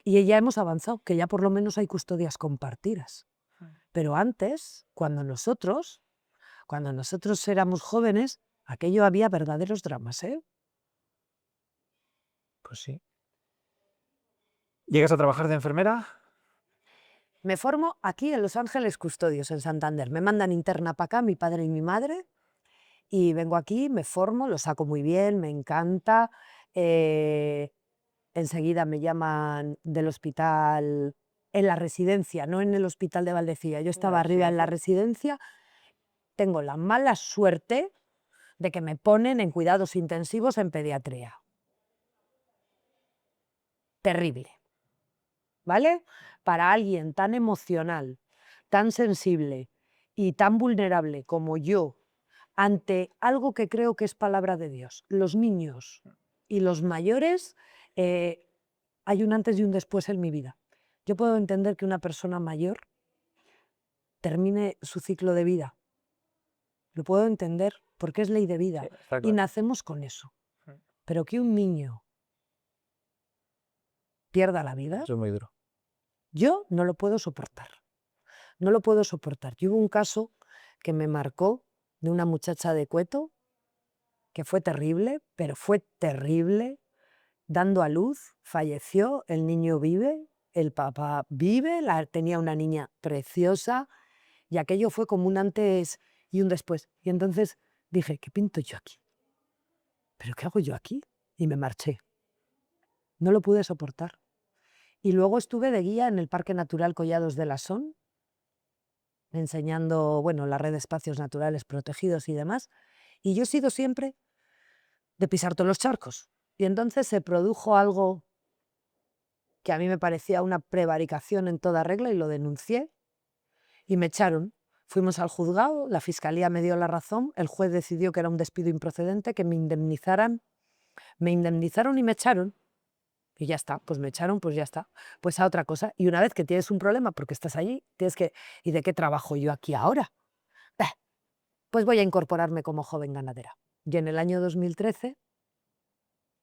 Y ya hemos avanzado, que ya por lo menos hay custodias compartidas. Pero antes, cuando nosotros éramos jóvenes, aquello había verdaderos dramas, ¿eh? Pues sí. ¿Llegas a trabajar de enfermera? Me formo aquí en Los Ángeles Custodios, en Santander. Me mandan interna para acá, mi padre y mi madre, y vengo aquí, me formo, lo saco muy bien, me encanta. Enseguida me llaman del hospital, en la residencia, no en el hospital de Valdecilla. Yo estaba arriba en la residencia. Tengo la mala suerte de que me ponen en cuidados intensivos en pediatría. Terrible, ¿vale? Para alguien tan emocional, tan sensible y tan vulnerable como yo, ante algo que creo que es palabra de Dios, los niños y los mayores, hay un antes y un después en mi vida. Yo puedo entender que una persona mayor termine su ciclo de vida. Lo puedo entender porque es ley de vida Sí, está y claro. nacemos con eso. Pero que un niño pierda la vida, Eso es muy duro. yo no lo puedo soportar. No lo puedo soportar. Yo hubo un caso que me marcó de una muchacha de Cueto, que fue terrible, pero fue terrible, dando a luz, falleció, el niño vive, el papá vive, tenía una niña preciosa, y aquello fue como un antes y un después. Y entonces dije, ¿qué pinto yo aquí? ¿Pero qué hago yo aquí? Y me marché. No lo pude soportar. Y luego estuve de guía en el Parque Natural Collados de la Son, enseñando, bueno, la red de espacios naturales protegidos y demás. Y yo he sido siempre de pisar todos los charcos. Y entonces se produjo algo que a mí me parecía una prevaricación en toda regla y lo denuncié y me echaron. Fuimos al juzgado, la fiscalía me dio la razón, el juez decidió que era un despido improcedente, que me indemnizaran y me echaron. Y ya está, pues me echaron, pues ya está. Pues a otra cosa. Y una vez que tienes un problema porque estás allí, tienes que... ¿Y de qué trabajo yo aquí ahora? Pues voy a incorporarme como joven ganadera. Y en el año 2013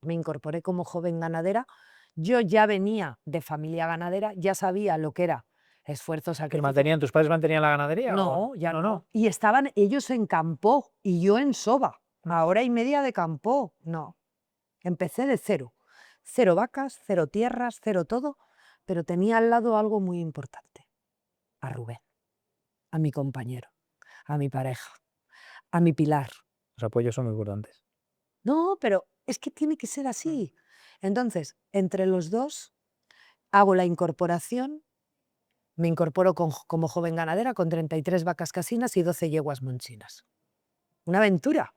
me incorporé como joven ganadera. Yo ya venía de familia ganadera, ya sabía lo que era esfuerzo, sacrificio. ¿Tus padres mantenían la ganadería? No, ya No, no. no. Y estaban ellos en Campó y yo en Soba, a hora y media de Campó. No, empecé de cero. Cero vacas, cero tierras, cero todo, pero tenía al lado algo muy importante. A Rubén, a mi compañero, a mi pareja, a mi pilar. Los apoyos son muy importantes. No, pero es que tiene que ser así. Entonces, entre los dos hago la incorporación, me incorporo como joven ganadera con 33 vacas casinas y 12 yeguas monchinas. Una aventura.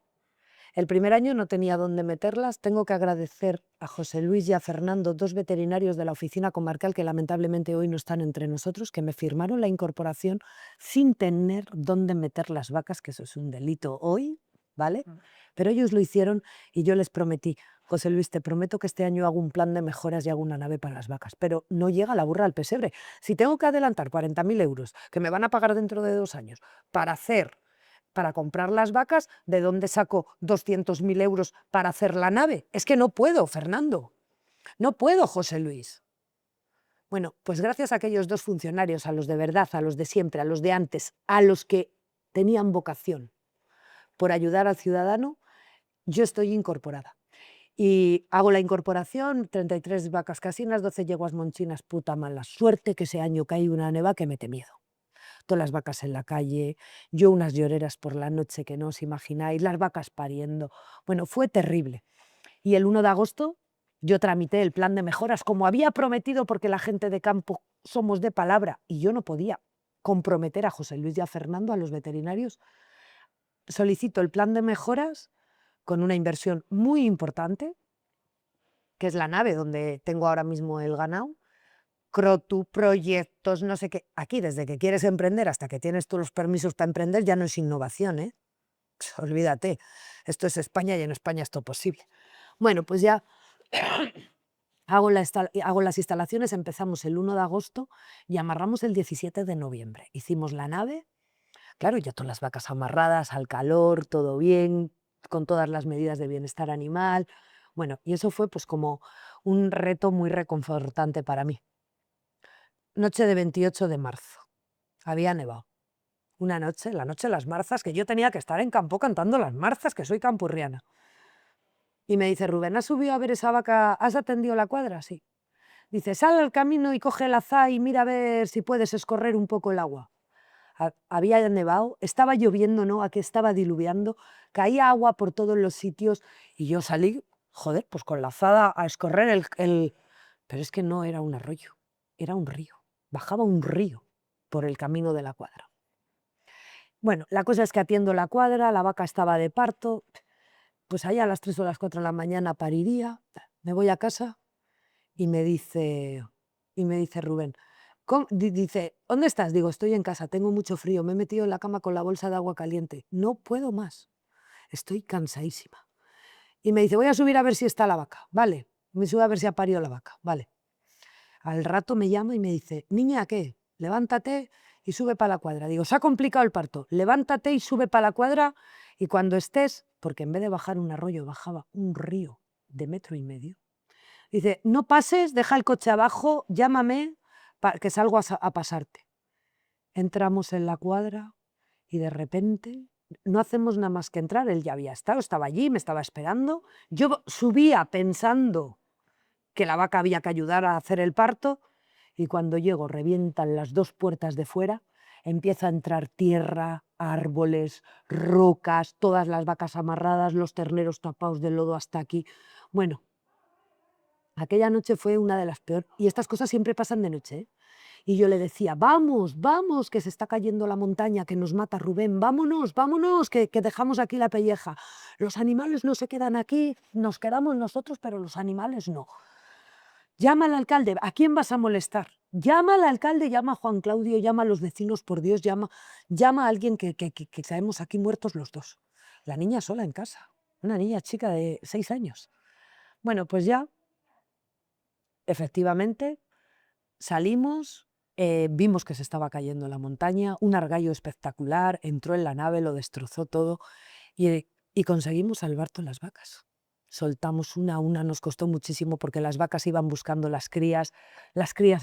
El primer año no tenía dónde meterlas. Tengo que agradecer a José Luis y a Fernando, 2 veterinarios de la oficina comarcal que lamentablemente hoy no están entre nosotros, que me firmaron la incorporación sin tener dónde meter las vacas, que eso es un delito hoy, ¿vale? Pero ellos lo hicieron y yo les prometí: José Luis, te prometo que este año hago un plan de mejoras y hago una nave para las vacas, pero no llega la burra al pesebre. Si tengo que adelantar 40.000 euros, que me van a pagar dentro de 2 años, para comprar las vacas, ¿de dónde saco 200.000 euros para hacer la nave? Es que no puedo, Fernando. No puedo, José Luis. Bueno, pues gracias a aquellos 2 funcionarios, a los de verdad, a los de siempre, a los de antes, a los que tenían vocación por ayudar al ciudadano, yo estoy incorporada. Y hago la incorporación, 33 vacas casinas, 12 yeguas monchinas, puta mala suerte que ese año cae una neva que mete miedo. Todas las vacas en la calle, yo unas lloreras por la noche que no os imagináis, las vacas pariendo. Bueno, fue terrible. Y el 1 de agosto yo tramité el plan de mejoras como había prometido, porque la gente de campo somos de palabra y yo no podía comprometer a José Luis y a Fernando, a los veterinarios. Solicito el plan de mejoras con una inversión muy importante, que es la nave donde tengo ahora mismo el ganado. Crotu, proyectos, no sé qué. Aquí, desde que quieres emprender hasta que tienes todos los permisos para emprender, ya no es innovación, ¿eh? Olvídate. Esto es España y en España es todo posible. Bueno, pues ya hago las instalaciones, empezamos el 1 de agosto y amarramos el 17 de noviembre. Hicimos la nave, claro, ya todas las vacas amarradas, al calor, todo bien, con todas las medidas de bienestar animal. Bueno, y eso fue pues como un reto muy reconfortante para mí. Noche de 28 de marzo. Había nevado. Una noche, la noche de las marzas, que yo tenía que estar en campo cantando las marzas, que soy campurriana. Y me dice Rubén: ¿has subido a ver esa vaca? ¿Has atendido la cuadra? Sí. Dice: sal al camino y coge el azá y mira a ver si puedes escorrer un poco el agua. Había nevado, estaba lloviendo, ¿no? Aquí estaba diluviando, caía agua por todos los sitios y yo salí, joder, pues con la azada a escorrer Pero es que no era un arroyo, era un río. Bajaba un río por el camino de la cuadra. Bueno, la cosa es que atiendo la cuadra, la vaca estaba de parto, pues allá a las 3 o las 4 de la mañana pariría, me voy a casa y me dice Rubén: dice, ¿dónde estás? Digo: estoy en casa, tengo mucho frío, me he metido en la cama con la bolsa de agua caliente, no puedo más, estoy cansadísima. Y me dice: voy a subir a ver si está la vaca. Vale, me sube a ver si ha parido la vaca. Vale. Al rato me llama y me dice: niña, ¿qué? Levántate y sube para la cuadra. Digo: se ha complicado el parto, levántate y sube para la cuadra, y cuando estés, porque en vez de bajar un arroyo, bajaba un río de 1,5 metros. Dice: no pases, deja el coche abajo, llámame que salgo a pasarte. Entramos en la cuadra y de repente no hacemos nada más que entrar. Él ya había estado, estaba allí, me estaba esperando. Yo subía pensando que la vaca había que ayudar a hacer el parto, y cuando llego revientan las 2 puertas de fuera, empieza a entrar tierra, árboles, rocas, todas las vacas amarradas, los terneros tapados de lodo hasta aquí. Bueno, aquella noche fue una de las peores, y estas cosas siempre pasan de noche, ¿eh? Y yo le decía: vamos, vamos, que se está cayendo la montaña, que nos mata Rubén, vámonos, vámonos, que dejamos aquí la pelleja. Los animales no se quedan aquí, nos quedamos nosotros, pero los animales no. Llama al alcalde, ¿a quién vas a molestar? Llama al alcalde, llama a Juan Claudio, llama a los vecinos, por Dios, llama a alguien que sabemos aquí muertos los 2. La niña sola en casa, una niña chica de 6 años. Bueno, pues ya, efectivamente, salimos, vimos que se estaba cayendo la montaña, un argallo espectacular, entró en la nave, lo destrozó todo, y conseguimos salvar todas las vacas. Soltamos una a una, nos costó muchísimo porque las vacas iban buscando las crías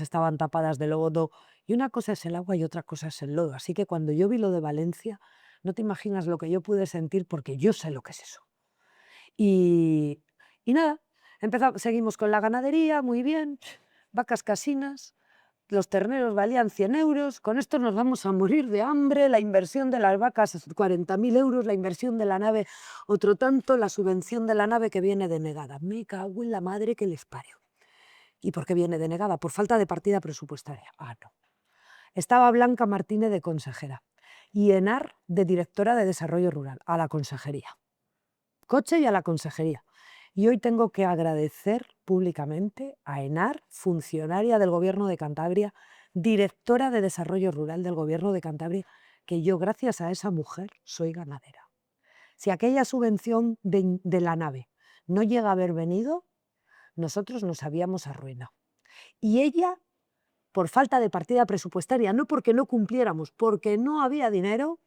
estaban tapadas de lodo, y una cosa es el agua y otra cosa es el lodo. Así que cuando yo vi lo de Valencia, no te imaginas lo que yo pude sentir, porque yo sé lo que es eso. Y, y nada, seguimos con la ganadería, muy bien, vacas casinas, los terneros valían 100 euros, con esto nos vamos a morir de hambre, la inversión de las vacas 40.000 euros, la inversión de la nave otro tanto, la subvención de la nave que viene denegada. Me cago en la madre que les parió. ¿Y por qué viene denegada? Por falta de partida presupuestaria. Ah, no. Estaba Blanca Martínez de consejera y Enar de directora de Desarrollo Rural, a la consejería. Coche y a la consejería. Y hoy tengo que agradecer públicamente a Enar, funcionaria del Gobierno de Cantabria, directora de Desarrollo Rural del Gobierno de Cantabria, que yo gracias a esa mujer soy ganadera. Si aquella subvención de la nave no llega a haber venido, nosotros nos habíamos arruinado. Y ella, por falta de partida presupuestaria, no porque no cumpliéramos, porque no había dinero,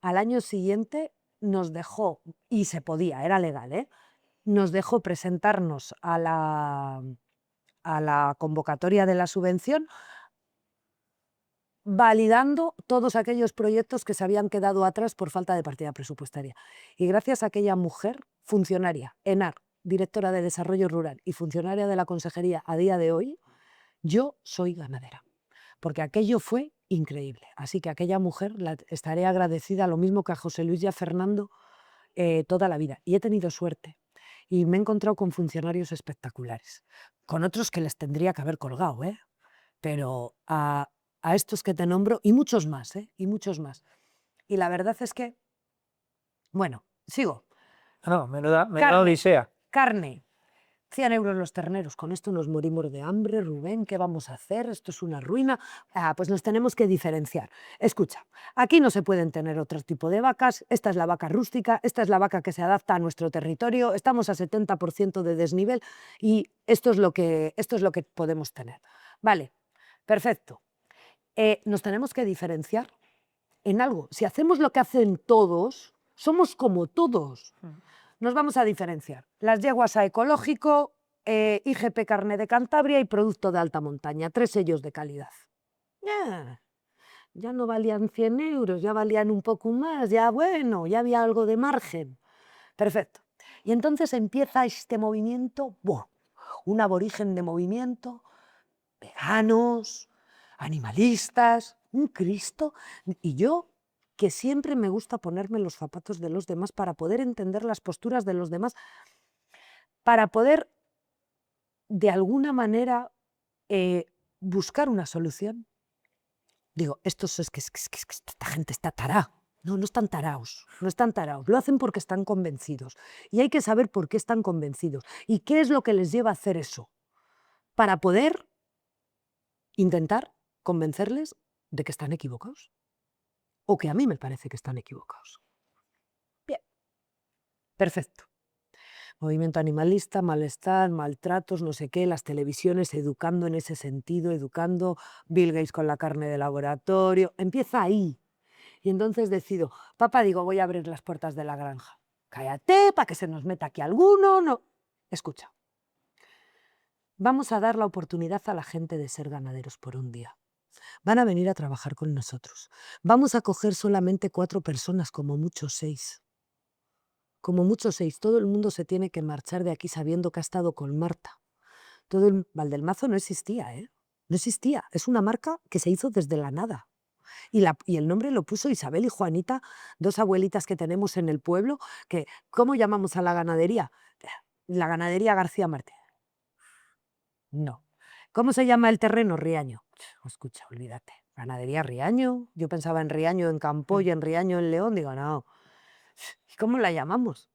al año siguiente nos dejó, y se podía, era legal, nos dejó presentarnos a la convocatoria de la subvención validando todos aquellos proyectos que se habían quedado atrás por falta de partida presupuestaria. Y gracias a aquella mujer, funcionaria, Enar, directora de Desarrollo Rural y funcionaria de la Consejería a día de hoy, yo soy ganadera, porque aquello fue increíble. Así que a aquella mujer estaré agradecida, lo mismo que a José Luis y a Fernando, toda la vida. Y he tenido suerte. Y me he encontrado con funcionarios espectaculares, con otros que les tendría que haber colgado, pero a estos que te nombro, y muchos más, y muchos más. Y la verdad es que, bueno, sigo. No, menuda odisea. Carne. 100 euros los terneros, con esto nos morimos de hambre, Rubén, ¿qué vamos a hacer? Esto es una ruina. Pues nos tenemos que diferenciar. Escucha, aquí no se pueden tener otro tipo de vacas, esta es la vaca rústica, esta es la vaca que se adapta a nuestro territorio, estamos a 70% de desnivel y esto es lo que podemos tener. Vale, perfecto. Nos tenemos que diferenciar en algo. Si hacemos lo que hacen todos, somos como todos. Nos vamos a diferenciar. Las yeguas a ecológico, IGP Carne de Cantabria y producto de alta montaña, 3 sellos de calidad. Ya no valían 100 euros, ya valían un poco más, ya bueno, ya había algo de margen. Perfecto. Y entonces empieza este movimiento, un aborigen de movimiento, veganos, animalistas, un Cristo. Y yo, que siempre me gusta ponerme los zapatos de los demás para poder entender las posturas de los demás, para poder, de alguna manera, buscar una solución. Digo, esta gente está tarada. No, no están taraos, no están taraos. Lo hacen porque están convencidos. Y hay que saber por qué están convencidos. Y qué es lo que les lleva a hacer eso. Para poder intentar convencerles de que están equivocados. O que a mí me parece que están equivocados. Bien, perfecto. Movimiento animalista, malestar, maltratos, no sé qué, las televisiones educando en ese sentido, educando, Bill Gates con la carne de laboratorio, empieza ahí. Y entonces decido, papá, digo, voy a abrir las puertas de la granja. Cállate, para que se nos meta aquí alguno, no. Escucha, vamos a dar la oportunidad a la gente de ser ganaderos por un día. Van a venir a trabajar con nosotros. Vamos a coger solamente 4 personas, como mucho 6. Como mucho 6. Todo el mundo se tiene que marchar de aquí sabiendo que ha estado con Marta. Valdelmazo no existía, No existía. Es una marca que se hizo desde la nada. Y el nombre lo puso Isabel y Juanita, 2 abuelitas que tenemos en el pueblo, que, ¿cómo llamamos a la ganadería? La ganadería García Martín. No. ¿Cómo se llama el terreno? Riaño. Escucha, olvídate. Ganadería Riaño. Yo pensaba en Riaño en Campoy, en Riaño en León. Digo, no. ¿Y cómo la llamamos?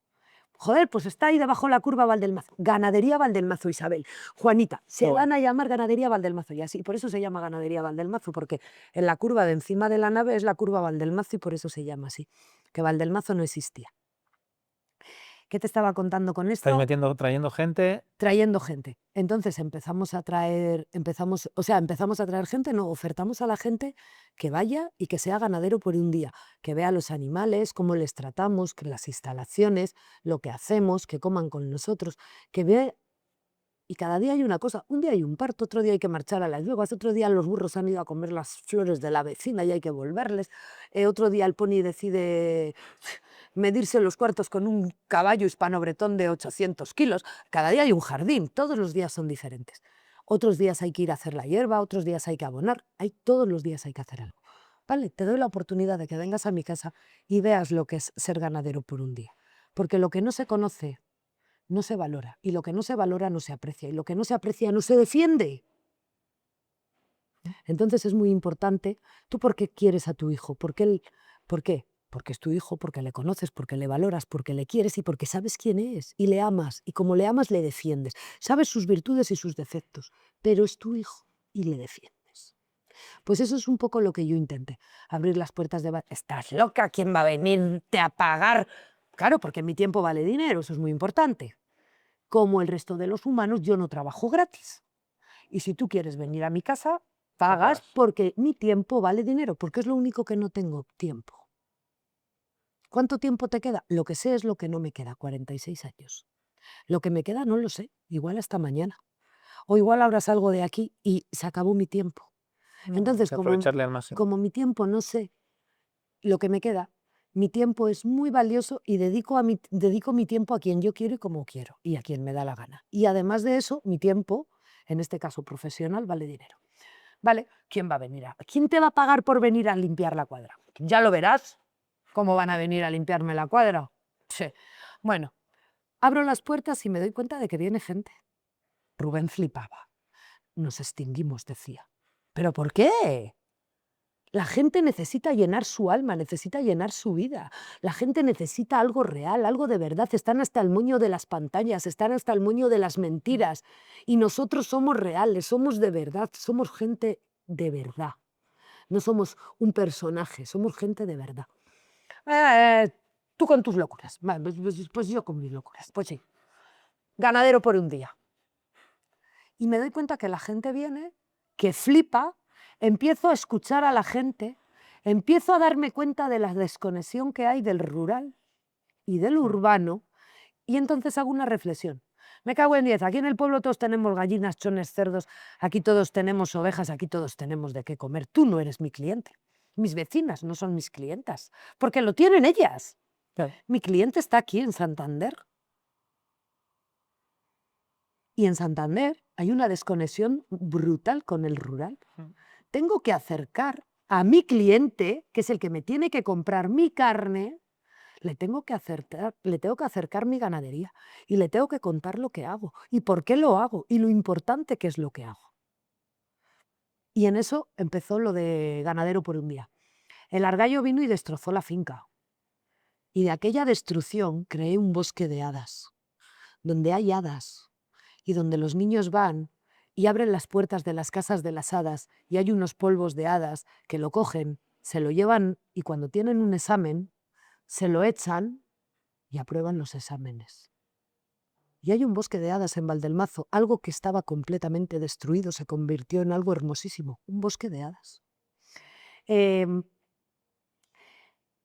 Joder, pues está ahí debajo la curva Valdelmazo. Ganadería Valdelmazo, Isabel. Juanita, se van a llamar Ganadería Valdelmazo. Y así, por eso se llama Ganadería Valdelmazo, porque en la curva de encima de la nave es la curva Valdelmazo y por eso se llama así. Que Valdelmazo no existía. ¿Qué te estaba contando con esto? Estáis trayendo gente. Trayendo gente. Entonces empezamos a traer gente, no, ofertamos a la gente que vaya y que sea ganadero por un día, que vea los animales, cómo les tratamos, que las instalaciones, lo que hacemos, que coman con nosotros, que vea. Y cada día hay una cosa, un día hay un parto, otro día hay que marchar a las yeguas, otro día los burros han ido a comer las flores de la vecina y hay que volverles, otro día el pony decide medirse los cuartos con un caballo hispano-bretón de 800 kilos, cada día hay un jardín, todos los días son diferentes. otros días hay que ir a hacer la hierba, otros días hay que abonar, todos los días hay que hacer algo. Vale, te doy la oportunidad de que vengas a mi casa y veas lo que es ser ganadero por un día. Porque lo que no se conoce no se valora, y lo que no se valora no se aprecia, y lo que no se aprecia no se defiende. Entonces es muy importante, ¿tú por qué quieres a tu hijo? ¿Por qué? Porque es tu hijo, porque le conoces, porque le valoras, porque le quieres y porque sabes quién es y le amas. Y como le amas, le defiendes. Sabes sus virtudes y sus defectos, pero es tu hijo y le defiendes. Pues eso es un poco lo que yo intenté, abrir las puertas de... ¿Estás loca? ¿Quién va a venirte a pagar? Claro, porque mi tiempo vale dinero, eso es muy importante. Como el resto de los humanos, yo no trabajo gratis. Y si tú quieres venir a mi casa, pagas porque mi tiempo vale dinero, porque es lo único que no tengo, tiempo. ¿Cuánto tiempo te queda? Lo que sé es lo que no me queda, 46 años. Lo que me queda no lo sé, igual hasta mañana. O igual ahora salgo de aquí y se acabó mi tiempo. Entonces, aprovecharle al máximo. como mi tiempo no sé lo que me queda, mi tiempo es muy valioso y dedico mi tiempo a quien yo quiero y como quiero y a quien me da la gana. Y además de eso, mi tiempo, en este caso profesional, vale dinero. ¿Vale? ¿Quién va a venir ¿Quién te va a pagar por venir a limpiar la cuadra? Ya lo verás. ¿Cómo van a venir a limpiarme la cuadra? Sí. Bueno, abro las puertas y me doy cuenta de que viene gente. Rubén flipaba. Nos extinguimos, decía. ¿Pero por qué? La gente necesita llenar su alma, necesita llenar su vida. La gente necesita algo real, algo de verdad. Están hasta el moño de las pantallas, están hasta el moño de las mentiras. Y nosotros somos reales, somos de verdad, somos gente de verdad. No somos un personaje, somos gente de verdad. Tú con tus locuras. Pues yo con mis locuras. Pues sí. Ganadero por un día. Y me doy cuenta que la gente viene, que flipa, empiezo a escuchar a la gente, empiezo a darme cuenta de la desconexión que hay del rural y del urbano, y entonces hago una reflexión. Me cago en 10, aquí en el pueblo todos tenemos gallinas, chones, cerdos, aquí todos tenemos ovejas, aquí todos tenemos de qué comer. Tú no eres mi cliente. Mis vecinas no son mis clientas, porque lo tienen ellas. Claro. Mi cliente está aquí en Santander. Y en Santander hay una desconexión brutal con el rural. Tengo que acercar a mi cliente, que es el que me tiene que comprar mi carne, le tengo que acercar mi ganadería y le tengo que contar lo que hago y por qué lo hago y lo importante que es lo que hago. Y en eso empezó lo de ganadero por un día. El argallo vino y destrozó la finca. Y de aquella destrucción creé un bosque de hadas, donde hay hadas y donde los niños van y abren las puertas de las casas de las hadas y hay unos polvos de hadas que lo cogen, se lo llevan y cuando tienen un examen, se lo echan y aprueban los exámenes. Y hay un bosque de hadas en Valdelmazo, algo que estaba completamente destruido, se convirtió en algo hermosísimo, un bosque de hadas.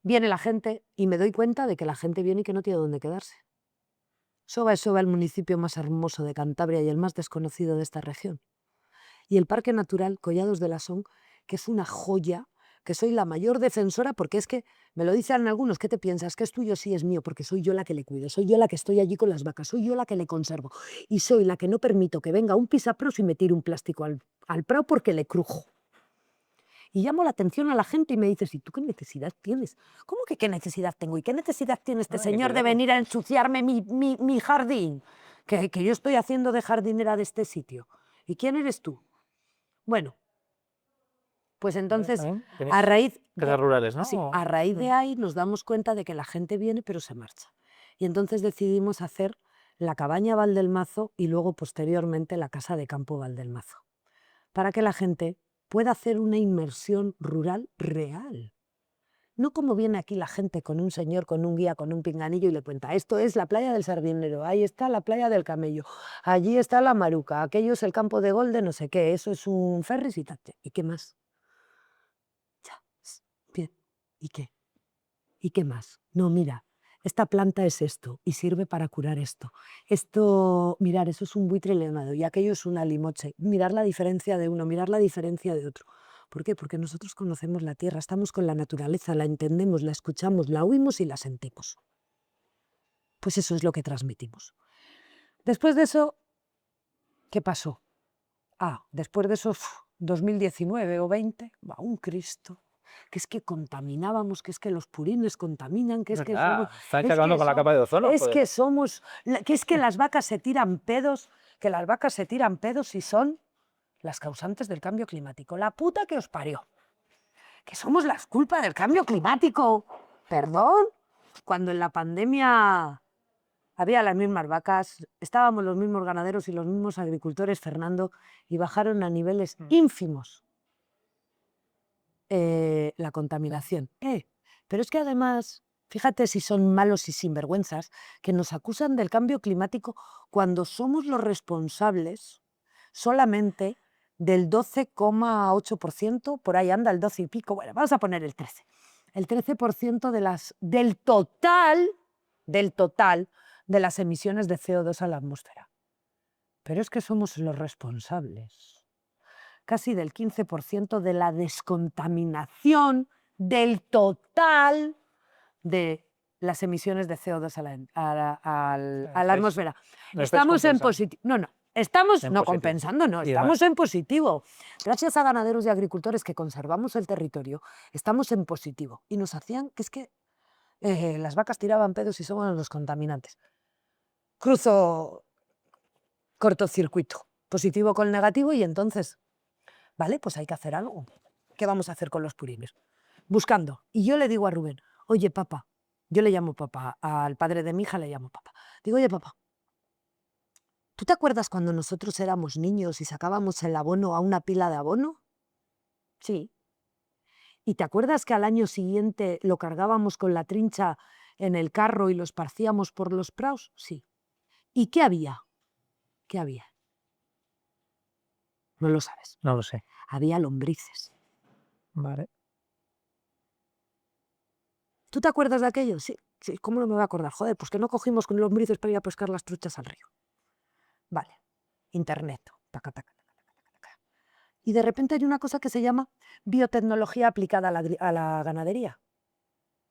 Viene la gente y me doy cuenta de que la gente viene y que no tiene dónde quedarse. Soba es Soba, el municipio más hermoso de Cantabria y el más desconocido de esta región. Y el Parque Natural Collados de la Son, que es una joya, que soy la mayor defensora, porque es que me lo dicen algunos, ¿qué te piensas? ¿Que es tuyo? Sí, es mío, porque soy yo la que le cuido, soy yo la que estoy allí con las vacas, soy yo la que le conservo. Y soy la que no permito que venga un pisapros y me tire un plástico al prao porque le crujo. Y llamo la atención a la gente y me dices, ¿y tú qué necesidad tienes? ¿Cómo que qué necesidad tengo? ¿Y qué necesidad tiene este señor de venir a ensuciarme mi jardín? Que yo estoy haciendo de jardinera de este sitio. ¿Y quién eres tú? Bueno, pues entonces, a raíz rurales, ¿no? sí, a raíz de ahí nos damos cuenta de que la gente viene pero se marcha. Y entonces decidimos hacer la cabaña Valdelmazo y luego posteriormente la casa de campo Valdelmazo, para que la gente pueda hacer una inmersión rural real. No como viene aquí la gente con un señor, con un guía, con un pinganillo y le cuenta, esto es la playa del Sardinero, ahí está la playa del Camello, allí está la Maruca, aquello es el campo de gol de no sé qué, eso es un ferris y tal. ¿Y qué más? Ya, bien. ¿Y qué? ¿Y qué más? No, mira, esta planta es esto y sirve para curar esto. Esto, mirar, eso es un buitre leonado y aquello es una limoche. Mirar la diferencia de uno, mirar la diferencia de otro. ¿Por qué? Porque nosotros conocemos la tierra, estamos con la naturaleza, la entendemos, la escuchamos, la oímos y la sentimos. Pues eso es lo que transmitimos. Después de eso, ¿qué pasó? después de esos 2019 o 20, va, un Cristo, que es que contaminábamos, que es que los purines contaminan, que es que somos... Estáis es acabando que con la so- capa de ozono, es joder. que somos... que es que las vacas se tiran pedos, que las vacas se tiran pedos y son las causantes del cambio climático. La puta que os parió. Que somos las culpas del cambio climático. ¿Perdón? Cuando en la pandemia había las mismas vacas, estábamos los mismos ganaderos y los mismos agricultores, Fernando, y bajaron a niveles ínfimos la contaminación. Pero es que además, fíjate si son malos y sinvergüenzas, que nos acusan del cambio climático cuando somos los responsables solamente del 12,8%, por ahí anda el 12 y pico, bueno, vamos a poner el 13%. El 13% del total de las emisiones de CO2 a la atmósfera. Pero es que somos los responsables casi del 15% de la descontaminación del total de las emisiones de CO2 a la atmósfera. Estamos en positivo. No, estamos no compensando, no, estamos en positivo. Gracias a ganaderos y agricultores que conservamos el territorio, estamos en positivo. Y nos hacían que es que las vacas tiraban pedos y somos los contaminantes. Cruzo cortocircuito, positivo con negativo, y entonces, vale, pues hay que hacer algo. ¿Qué vamos a hacer con los purines? Buscando. Y yo le digo a Rubén, oye, papá, yo le llamo papá, al padre de mi hija le llamo papá. Digo, oye, papá, ¿tú te acuerdas cuando nosotros éramos niños y sacábamos el abono a una pila de abono? Sí. ¿Y te acuerdas que al año siguiente lo cargábamos con la trincha en el carro y lo esparcíamos por los praus? Sí. ¿Y qué había? ¿Qué había? No lo sabes. No lo sé. Había lombrices. Vale. ¿Tú te acuerdas de aquello? Sí, sí, ¿cómo no me voy a acordar? Joder, pues que no cogimos con lombrices para ir a pescar las truchas al río. Vale, internet. Taca, taca, taca, taca, taca. Y de repente hay una cosa que se llama biotecnología aplicada a la ganadería,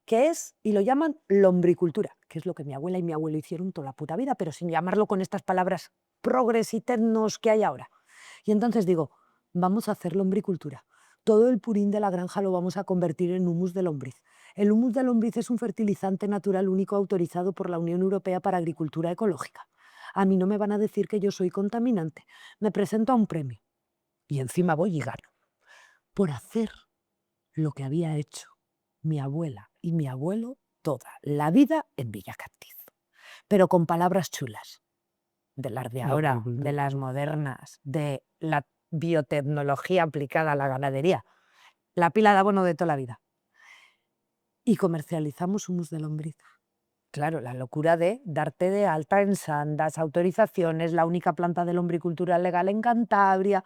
que es, y lo llaman lombricultura, que es lo que mi abuela y mi abuelo hicieron toda la puta vida, pero sin llamarlo con estas palabras progres y tecnos que hay ahora. Y entonces digo, vamos a hacer lombricultura. Todo el purín de la granja lo vamos a convertir en humus de lombriz. El humus de lombriz es un fertilizante natural único autorizado por la Unión Europea para agricultura ecológica. A mí no me van a decir que yo soy contaminante. Me presento a un premio y encima voy y gano. Por hacer lo que había hecho mi abuela y mi abuelo toda la vida en Villacantiz. Pero con palabras chulas. De las de ahora, de las modernas, de la biotecnología aplicada a la ganadería. La pila de abono de toda la vida. Y comercializamos humus de lombriz. Claro, la locura de darte de alta en Sandas, autorizaciones, la única planta de lombricultura legal en Cantabria.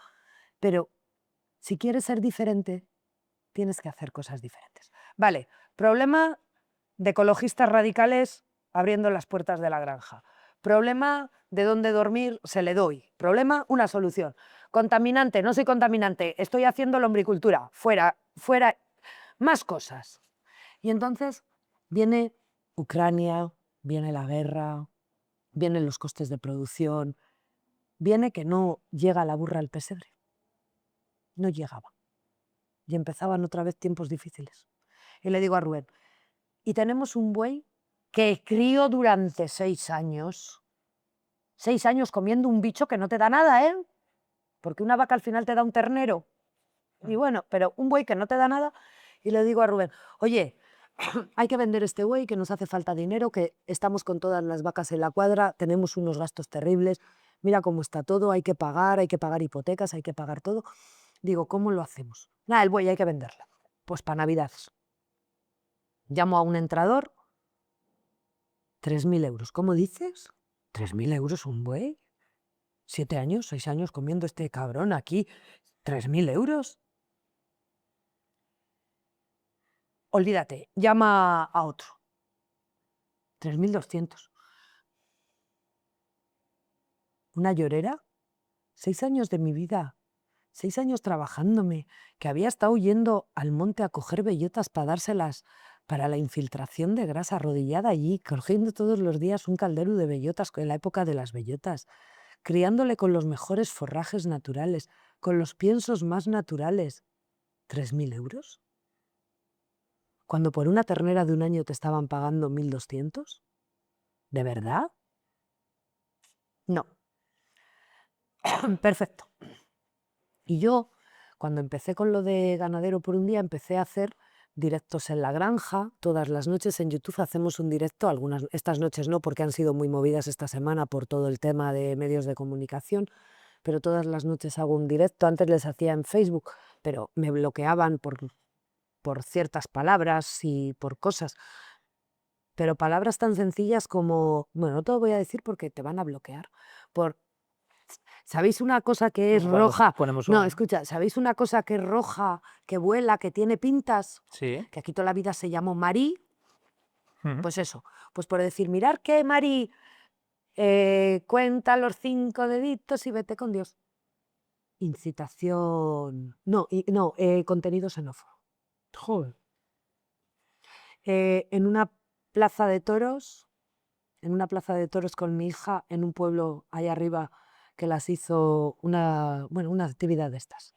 Pero si quieres ser diferente, tienes que hacer cosas diferentes. Vale, problema de ecologistas radicales abriendo las puertas de la granja. Problema de dónde dormir, se le doy. Problema, una solución. Contaminante, no soy contaminante, estoy haciendo lombricultura. Fuera, fuera, más cosas. Y entonces viene Ucrania, viene la guerra, vienen los costes de producción, viene que no llega la burra al pesebre. No llegaba. Y empezaban otra vez tiempos difíciles. Y le digo a Rubén, y tenemos un buey que crío durante 6 años. 6 años comiendo un bicho que no te da nada, ¿eh? Porque una vaca al final te da un ternero. Y bueno, pero un buey que no te da nada. Y le digo a Rubén, oye, hay que vender este buey, que nos hace falta dinero, que estamos con todas las vacas en la cuadra, tenemos unos gastos terribles, mira cómo está todo, hay que pagar hipotecas, hay que pagar todo. Digo, ¿cómo lo hacemos? Nada, el buey hay que venderlo. Pues para Navidades. Llamo a un entrador, 3.000 euros. ¿Cómo dices? ¿3.000 euros un buey? 7 años, 6 años comiendo este cabrón aquí. ¿3.000 euros? Olvídate, llama a otro. 3.200. ¿Una llorera? 6 años de mi vida. 6 años trabajándome, que había estado yendo al monte a coger bellotas para dárselas para la infiltración de grasa, arrodillada allí, cogiendo todos los días un caldero de bellotas en la época de las bellotas. criándole con los mejores forrajes naturales, con los piensos más naturales. ¿3.000 euros? Cuando por una ternera de un año te estaban pagando 1.200. ¿De verdad? No. Perfecto. Y yo, cuando empecé con lo de Ganadero por un día, empecé a hacer directos en la granja. Todas las noches en YouTube hacemos un directo, estas noches no, porque han sido muy movidas esta semana por todo el tema de medios de comunicación, pero todas las noches hago un directo. Antes les hacía en Facebook, pero me bloqueaban por ciertas palabras y por cosas. Pero palabras tan sencillas como, bueno, no te lo voy a decir porque te van a bloquear. Por, ¿sabéis una cosa que es Cuando roja? ponemos No, un- escucha, ¿sabéis una cosa que es roja, que vuela, que tiene pintas? Sí. Que aquí toda la vida se llamó Marí. Ujú. Pues eso, pues por decir, mirar que Marí cuenta los 5 deditos y vete con Dios. Incitación, no, contenido xenófobo. Joder. En una plaza de toros, con mi hija, en un pueblo allá arriba, que las hizo una actividad de estas,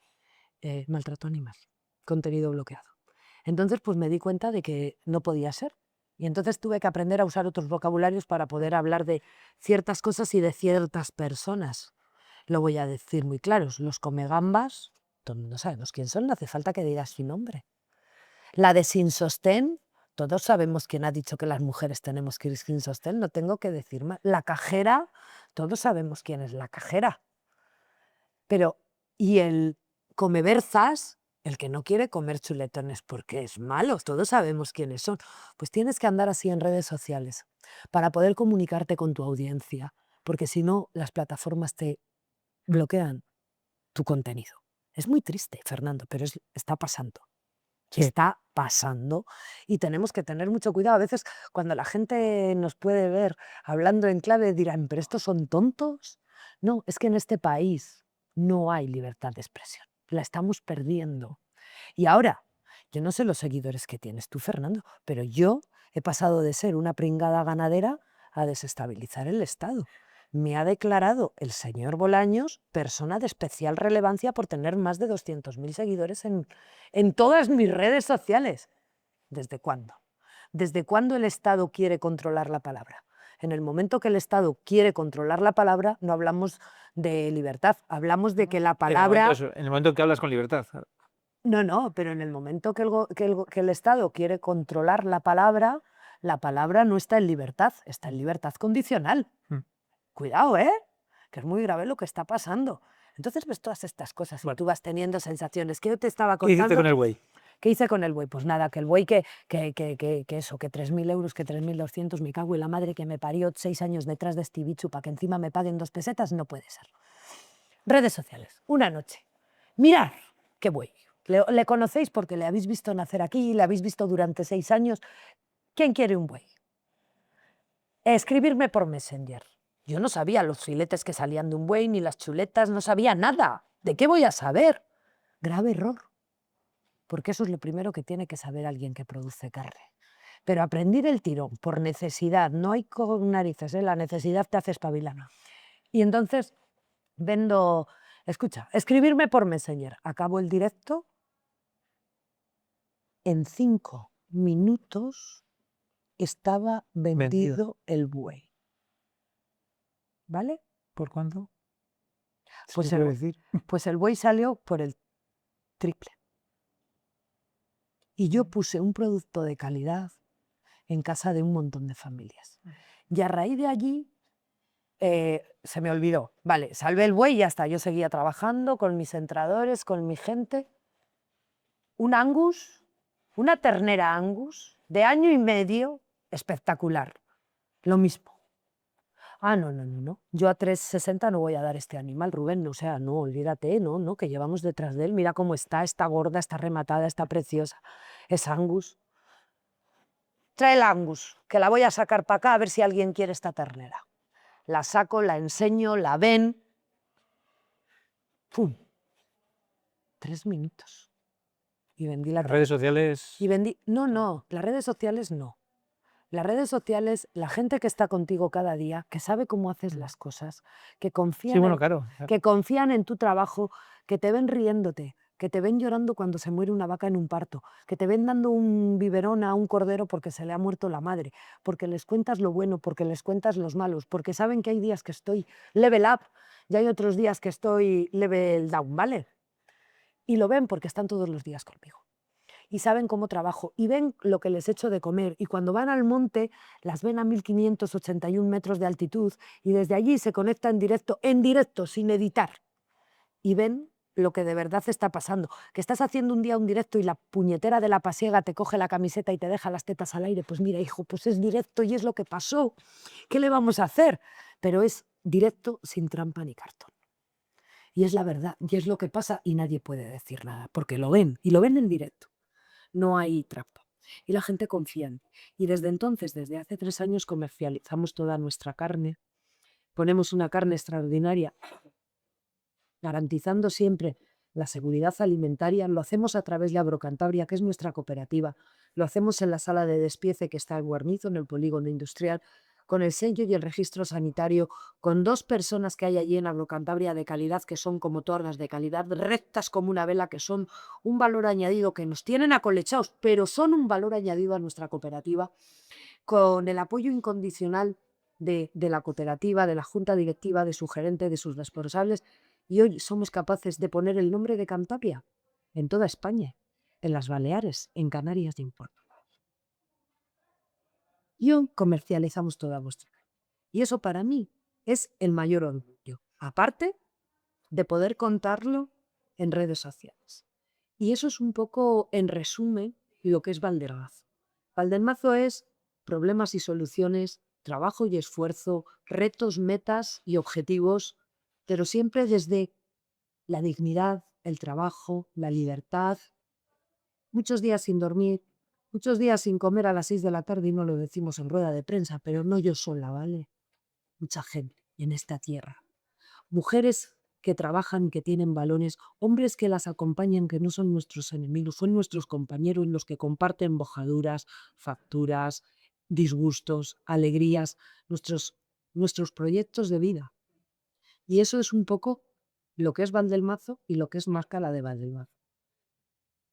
maltrato animal, contenido bloqueado. Entonces, pues me di cuenta de que no podía ser. Y entonces tuve que aprender a usar otros vocabularios para poder hablar de ciertas cosas y de ciertas personas. Lo voy a decir muy claros, los comegambas, no sabemos quién son, no hace falta que digas su nombre. La de sin sostén, todos sabemos quién ha dicho que las mujeres tenemos que ir sin sostén, no tengo que decir más. La cajera, todos sabemos quién es la cajera. Pero, y el come berzas, el que no quiere comer chuletones porque es malo, todos sabemos quiénes son. Pues tienes que andar así en redes sociales para poder comunicarte con tu audiencia, porque si no, las plataformas te bloquean tu contenido. Es muy triste, Fernando, pero está pasando. Sí. Está pasando y tenemos que tener mucho cuidado. A veces cuando la gente nos puede ver hablando en clave dirán, ¿pero estos son tontos? No, es que en este país no hay libertad de expresión. La estamos perdiendo. Y ahora, yo no sé los seguidores que tienes tú, Fernando, pero yo he pasado de ser una pringada ganadera a desestabilizar el Estado. Me ha declarado el señor Bolaños persona de especial relevancia por tener más de 200.000 seguidores en todas mis redes sociales. ¿Desde cuándo? ¿Desde cuándo el Estado quiere controlar la palabra? En el momento que el Estado quiere controlar la palabra, no hablamos de libertad, hablamos de que la palabra... En el momento que hablas con libertad. No, pero en el momento que el Estado quiere controlar la palabra no está en libertad, está en libertad condicional. Mm. Cuidado, que es muy grave lo que está pasando. Entonces ves todas estas cosas y Vale. tú vas teniendo sensaciones. ¿Qué yo te estaba ¿Qué hiciste contando? con el buey? ¿Qué hice con el buey? Pues nada, que el buey que eso, que 3.000 euros, que 3.200, me cago en la madre que me parió 6 años detrás de este bicho para que encima me paguen 2 pesetas, no puede ser. Redes sociales, una noche. Mirad, qué buey. Le conocéis porque le habéis visto nacer aquí, le habéis visto durante 6 años. ¿Quién quiere un buey? Escribirme por Messenger. Yo no sabía los filetes que salían de un buey, ni las chuletas, no sabía nada. ¿De qué voy a saber? Grave error. Porque eso es lo primero que tiene que saber alguien que produce carne. Pero aprender el tirón por necesidad, no hay con narices, la necesidad te hace espabilana. Y entonces vendo, escucha, escribirme por Messenger. Acabo el directo, en 5 minutos estaba vendido el buey. ¿Vale? ¿Por cuánto? Pues ¿Se el, puede bu- decir? pues el buey salió por el triple. Y yo puse un producto de calidad en casa de un montón de familias. Y a raíz de allí se me olvidó. Vale, salvé el buey y ya está. Yo seguía trabajando con mis entradores, con mi gente. Un Angus, una ternera Angus, de 1 año y medio, espectacular. Lo mismo. Ah, no. Yo a 360 no voy a dar este animal, Rubén. O sea, no, olvídate, no, que llevamos detrás de él. Mira cómo está gorda, está rematada, está preciosa. Es Angus. Trae el Angus, que la voy a sacar para acá a ver si alguien quiere esta ternera. La saco, la enseño, la ven. ¡Pum! 3 minutos. Y vendí la Las redes ternera. sociales. Y vendí... No, las redes sociales no. Las redes sociales, la gente que está contigo cada día, que sabe cómo haces las cosas, que Sí, confían bueno, en, claro. que confían en tu trabajo, que te ven riéndote, que te ven llorando cuando se muere una vaca en un parto, que te ven dando un biberón a un cordero porque se le ha muerto la madre, porque les cuentas lo bueno, porque les cuentas los malos, porque saben que hay días que estoy level up y hay otros días que estoy level down, ¿vale? Y lo ven porque están todos los días conmigo. Y saben cómo trabajo y ven lo que les echo de comer. Y cuando van al monte, las ven a 1581 metros de altitud y desde allí se conectan en directo, sin editar. Y ven lo que de verdad está pasando. Que estás haciendo un día un directo y la puñetera de la pasiega te coge la camiseta y te deja las tetas al aire. Pues mira, hijo, pues es directo y es lo que pasó. ¿Qué le vamos a hacer? Pero es directo sin trampa ni cartón. Y es la verdad, y es lo que pasa y nadie puede decir nada, porque lo ven, y lo ven en directo. No hay trampa. Y la gente confía en ti. Y desde entonces, desde hace 3 años, comercializamos toda nuestra carne. Ponemos una carne extraordinaria, garantizando siempre la seguridad alimentaria. Lo hacemos a través de Agrocantabria, que es nuestra cooperativa. Lo hacemos en la sala de despiece que está en Guarnizo, en el polígono industrial, con el sello y el registro sanitario, con 2 personas que hay allí en Agrocantabria de calidad, que son como tornas de calidad, rectas como una vela, que son un valor añadido, que nos tienen acolechados, pero son un valor añadido a nuestra cooperativa, con el apoyo incondicional de la cooperativa, de la junta directiva, de su gerente, de sus responsables. Y hoy somos capaces de poner el nombre de Cantabria en toda España, en las Baleares, en Canarias y en Portugal. Y hoy comercializamos toda vuestra carne. Y eso para mí es el mayor orgullo, aparte de poder contarlo en redes sociales. Y eso es un poco, en resumen, lo que es Valdelmazo. Valdelmazo es problemas y soluciones, trabajo y esfuerzo, retos, metas y objetivos, pero siempre desde la dignidad, el trabajo, la libertad. Muchos días sin dormir, muchos días sin comer a las 6 de la tarde y no lo decimos en rueda de prensa, pero no yo sola, ¿vale? Mucha gente en esta tierra. Mujeres que trabajan, que tienen balones, hombres que las acompañan, que no son nuestros enemigos, son nuestros compañeros, los que comparten bojaduras, facturas, disgustos, alegrías, nuestros proyectos de vida. Y eso es un poco lo que es Valdelmazo y lo que es Máscara de Valdelmazo.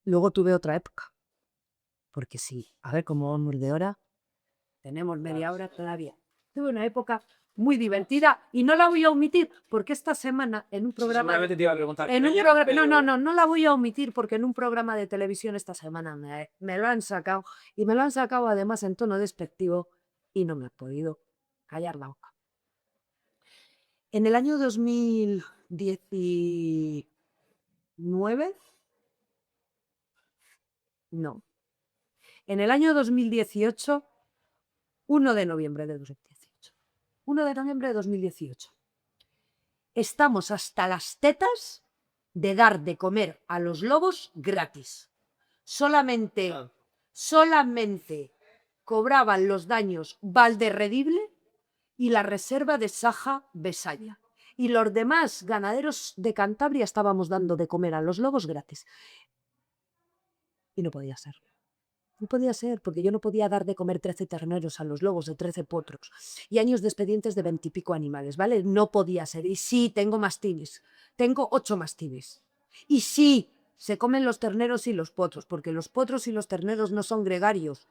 Luego tuve otra época, porque sí, a ver cómo vamos de hora, tenemos media hora todavía. Tuve una época muy divertida y no la voy a omitir porque esta semana en un programa... Seguramente te iba a preguntar. No la voy a omitir porque en un programa de televisión esta semana me lo han sacado y me lo han sacado además en tono despectivo y no me he podido callar la boca. En el año 2019, no, en el año 2018, 1 de noviembre de 2018, 1 de noviembre de 2018, estamos hasta las tetas de dar de comer a los lobos gratis. Solamente cobraban los daños Valderredible y la reserva de Saja Besaya. Y los demás ganaderos de Cantabria estábamos dando de comer a los lobos gratis. Y no podía ser. No podía ser, porque yo no podía dar de comer 13 terneros a los lobos de 13 potros y años de expedientes de 20 y pico animales, ¿vale? No podía ser. Y sí, tengo mastines. Tengo 8 mastines. Y sí, se comen los terneros y los potros, porque los potros y los terneros no son gregarios,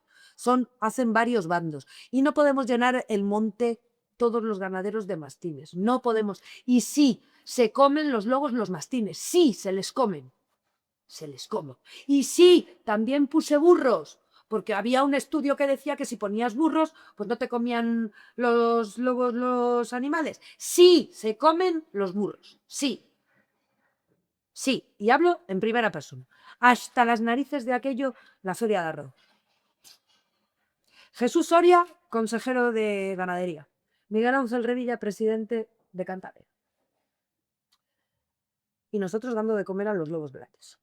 hacen varios bandos. Y no podemos llenar el monte todos los ganaderos de mastines. No podemos. Y sí, se comen los lobos los mastines. Sí, se les comen. Se les come. Y sí, también puse burros, porque había un estudio que decía que si ponías burros, pues no te comían los lobos los animales. Sí, se comen los burros. Sí. Sí, y hablo en primera persona. Hasta las narices de aquello, la Feria de Arroz. Jesús Soria, consejero de Ganadería. Miguel Ángel Revilla, presidente de Cantabria. Y nosotros dando de comer a los lobos blancos.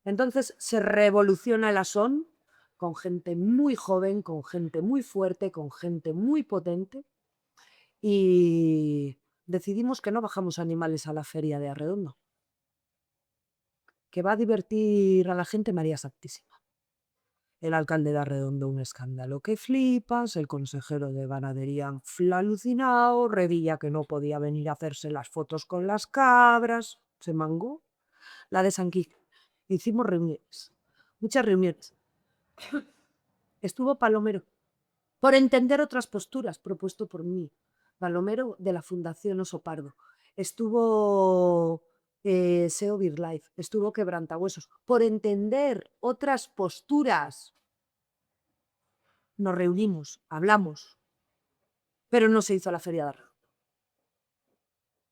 Entonces se revoluciona el asón con gente muy joven, con gente muy fuerte, con gente muy potente y decidimos que no bajamos animales a la feria de Arredondo, que va a divertir a la gente María Santísima. El alcalde de Arredondo un escándalo que flipas, el consejero de ganadería alucinado, Revilla que no podía venir a hacerse las fotos con las cabras, se mangó. La de San Quij. Hicimos reuniones, muchas reuniones. Estuvo Palomero, por entender otras posturas, propuesto por mí. Palomero de la Fundación Oso Pardo. Estuvo SEO BirdLife, estuvo Quebrantahuesos, por entender otras posturas. Nos reunimos, hablamos, pero no se hizo la Feria de Arredondo.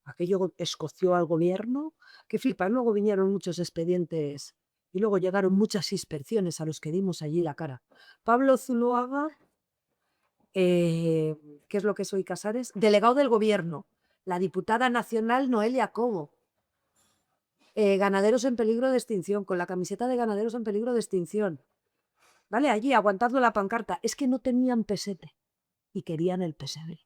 Aquello escoció al gobierno, que flipa. Luego vinieron muchos expedientes y luego llegaron muchas inspecciones a los que dimos allí la cara. Pablo Zuloaga, ¿qué es lo que soy, Casares? Delegado del gobierno. La diputada nacional Noelia Cobo. Ganaderos en peligro de extinción, con la camiseta de Ganaderos en peligro de extinción. ¿Vale? Allí aguantando la pancarta. Es que no tenían pesete y querían el pesebre.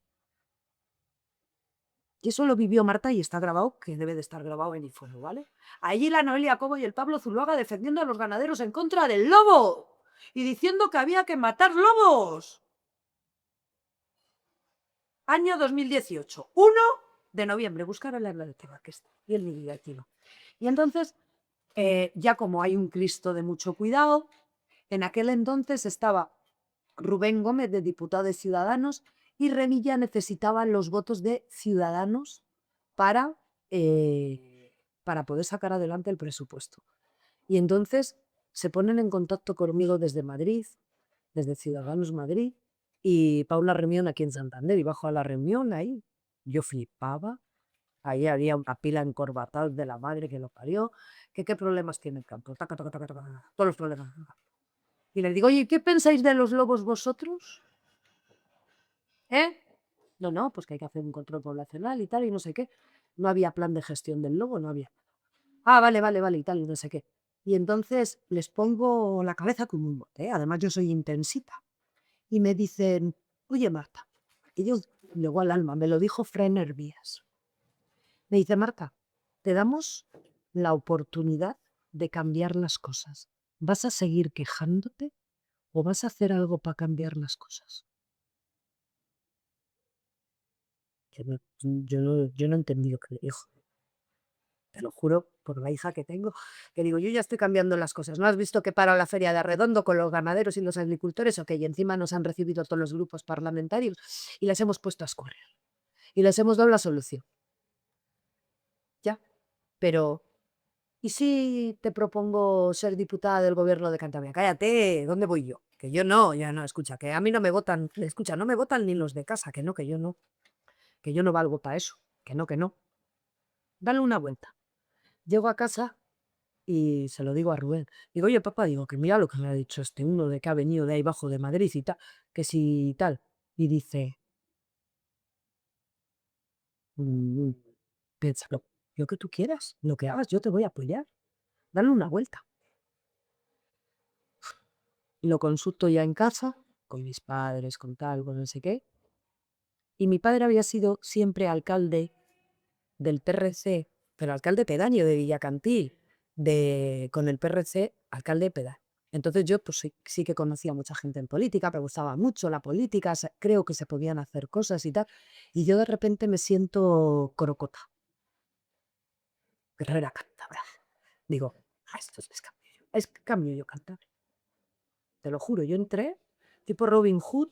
Y eso lo vivió Marta y está grabado, que debe de estar grabado en iPhone, ¿vale? Allí la Noelia Cobo y el Pablo Zuloaga defendiendo a los ganaderos en contra del lobo y diciendo que había que matar lobos. Año 2018, 1 de noviembre, buscar el área de Tebaquesta y el negativo. Y entonces, ya como hay un Cristo de mucho cuidado, en aquel entonces estaba Rubén Gómez, de diputado de Ciudadanos, y Revilla necesitaba los votos de Ciudadanos para poder sacar adelante el presupuesto. Y entonces se ponen en contacto conmigo desde Madrid, desde Ciudadanos Madrid, y Paula Reunión aquí en Santander, y bajo a la reunión ahí. Yo flipaba. Ahí había una pila encorbatada de la madre que lo parió. ¿Qué problemas tiene el campo? Taca, taca, taca, taca, todos los problemas. Y les digo, oye, ¿qué pensáis de los lobos vosotros? ¿Eh? No, pues que hay que hacer un control poblacional y tal, y no sé qué. No había plan de gestión del lobo, no había. Ah, vale, y tal, y no sé qué. Y entonces les pongo la cabeza como un bote, ¿eh? Además yo soy intensita. Y me dicen, oye Marta, y yo llegó al alma, me lo dijo Fran Hervías. Me dice, Marta, te damos la oportunidad de cambiar las cosas. ¿Vas a seguir quejándote o vas a hacer algo para cambiar las cosas? Yo no he entendido qué le dijo. Te lo juro por la hija que tengo, que digo, yo ya estoy cambiando las cosas. ¿No has visto que para la feria de Arredondo con los ganaderos y los agricultores? Ok, y encima nos han recibido todos los grupos parlamentarios y les hemos puesto a escurrir. Y les hemos dado la solución. Ya, pero ¿y si te propongo ser diputada del gobierno de Cantabria? Cállate, ¿dónde voy yo? Que yo no, ya no, escucha, que a mí no me votan, escucha, no me votan ni los de casa, que no, que yo no valgo para eso, que no, que no. Dale una vuelta. Llego a casa y se lo digo a Rubén. Digo, oye, papá, digo, que mira lo que me ha dicho este uno de que ha venido de ahí abajo de Madrid y tal, que si tal. Y dice, "Mm, piénsalo, lo que tú quieras, lo que hagas, yo te voy a apoyar. Dale una vuelta". Lo consulto ya en casa, con mis padres, con tal, con no sé qué. Y mi padre había sido siempre alcalde del PRC, pero alcalde pedáneo de Villacantil, con el PRC, alcalde pedáneo. Entonces yo pues sí que conocía a mucha gente en política, me gustaba mucho la política, creo que se podían hacer cosas y tal. Y yo de repente me siento corocota, guerrera cántabra. Digo, esto es cambio yo Cantabria. Te lo juro, yo entré tipo Robin Hood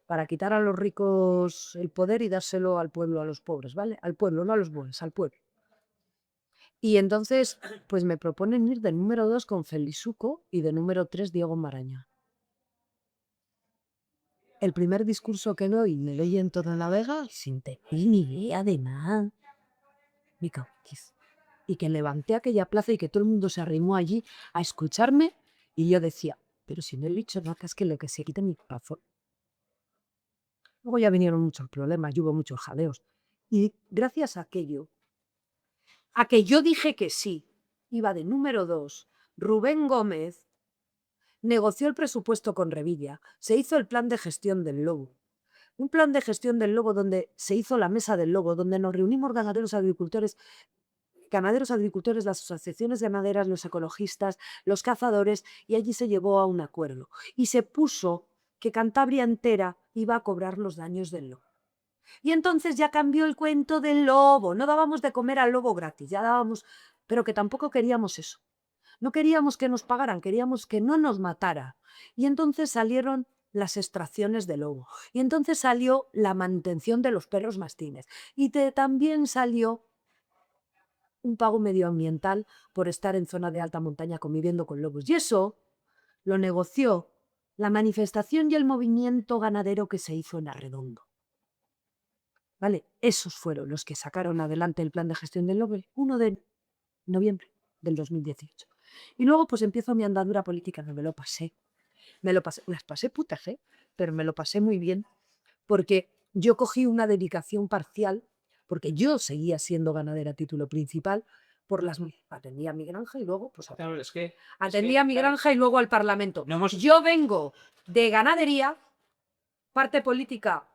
para quitar a los ricos el poder y dárselo al pueblo, a los pobres, ¿vale? Al pueblo, no a los buenos, al pueblo. Y entonces, pues me proponen ir de número 2 con Felizuco y de número 3 Diego Marañón. El primer discurso que doy me doy en toda la Vega sin tener ni idea de nada. Y que levanté aquella plaza y que todo el mundo se arrimó allí a escucharme y yo decía, pero si no he dicho nada, es que lo que se quita mi corazón. Luego ya vinieron muchos problemas y hubo muchos jaleos. Y gracias a aquello, a que yo dije que sí, iba de número 2, Rubén Gómez negoció el presupuesto con Revilla, se hizo el plan de gestión del lobo. Un plan de gestión del lobo donde se hizo la mesa del lobo, donde nos reunimos ganaderos agricultores ganaderos, agricultores, las asociaciones ganaderas, los ecologistas, los cazadores, y allí se llegó a un acuerdo. Y se puso que Cantabria entera iba a cobrar los daños del lobo. Y entonces ya cambió el cuento del lobo. No dábamos de comer al lobo gratis, ya dábamos, pero que tampoco queríamos eso. No queríamos que nos pagaran, queríamos que no nos matara. Y entonces salieron las extracciones de lobo. Y entonces salió la mantención de los perros mastines. Y también salió un pago medioambiental por estar en zona de alta montaña conviviendo con lobos. Y eso lo negoció la manifestación y el movimiento ganadero que se hizo en Arredondo. ¿Vale? Esos fueron los que sacaron adelante el plan de gestión del lobo, 1 de noviembre del 2018. Y luego pues empiezo mi andadura política, me lo pasé. Las pasé putas, pero me lo pasé muy bien, porque yo cogí una dedicación parcial, porque yo seguía siendo ganadera a título principal, atendía a mi granja y luego pues Claro, atendía a mi claro, granja y luego al Parlamento. no hemos... Yo vengo de ganadería, parte política,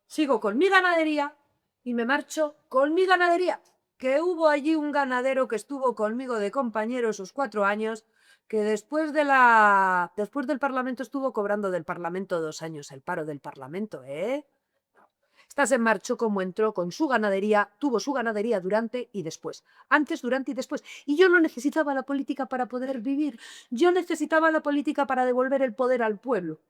sigo con mi ganadería y me marcho con mi ganadería. Que hubo allí un ganadero que estuvo conmigo de compañero esos 4 años, que después del Parlamento estuvo cobrando del Parlamento 2 años el paro del Parlamento, ¿eh? Esta se marchó como entró con su ganadería, tuvo su ganadería durante y después. Antes, durante y después. Y yo no necesitaba la política para poder vivir. Yo necesitaba la política para devolver el poder al pueblo.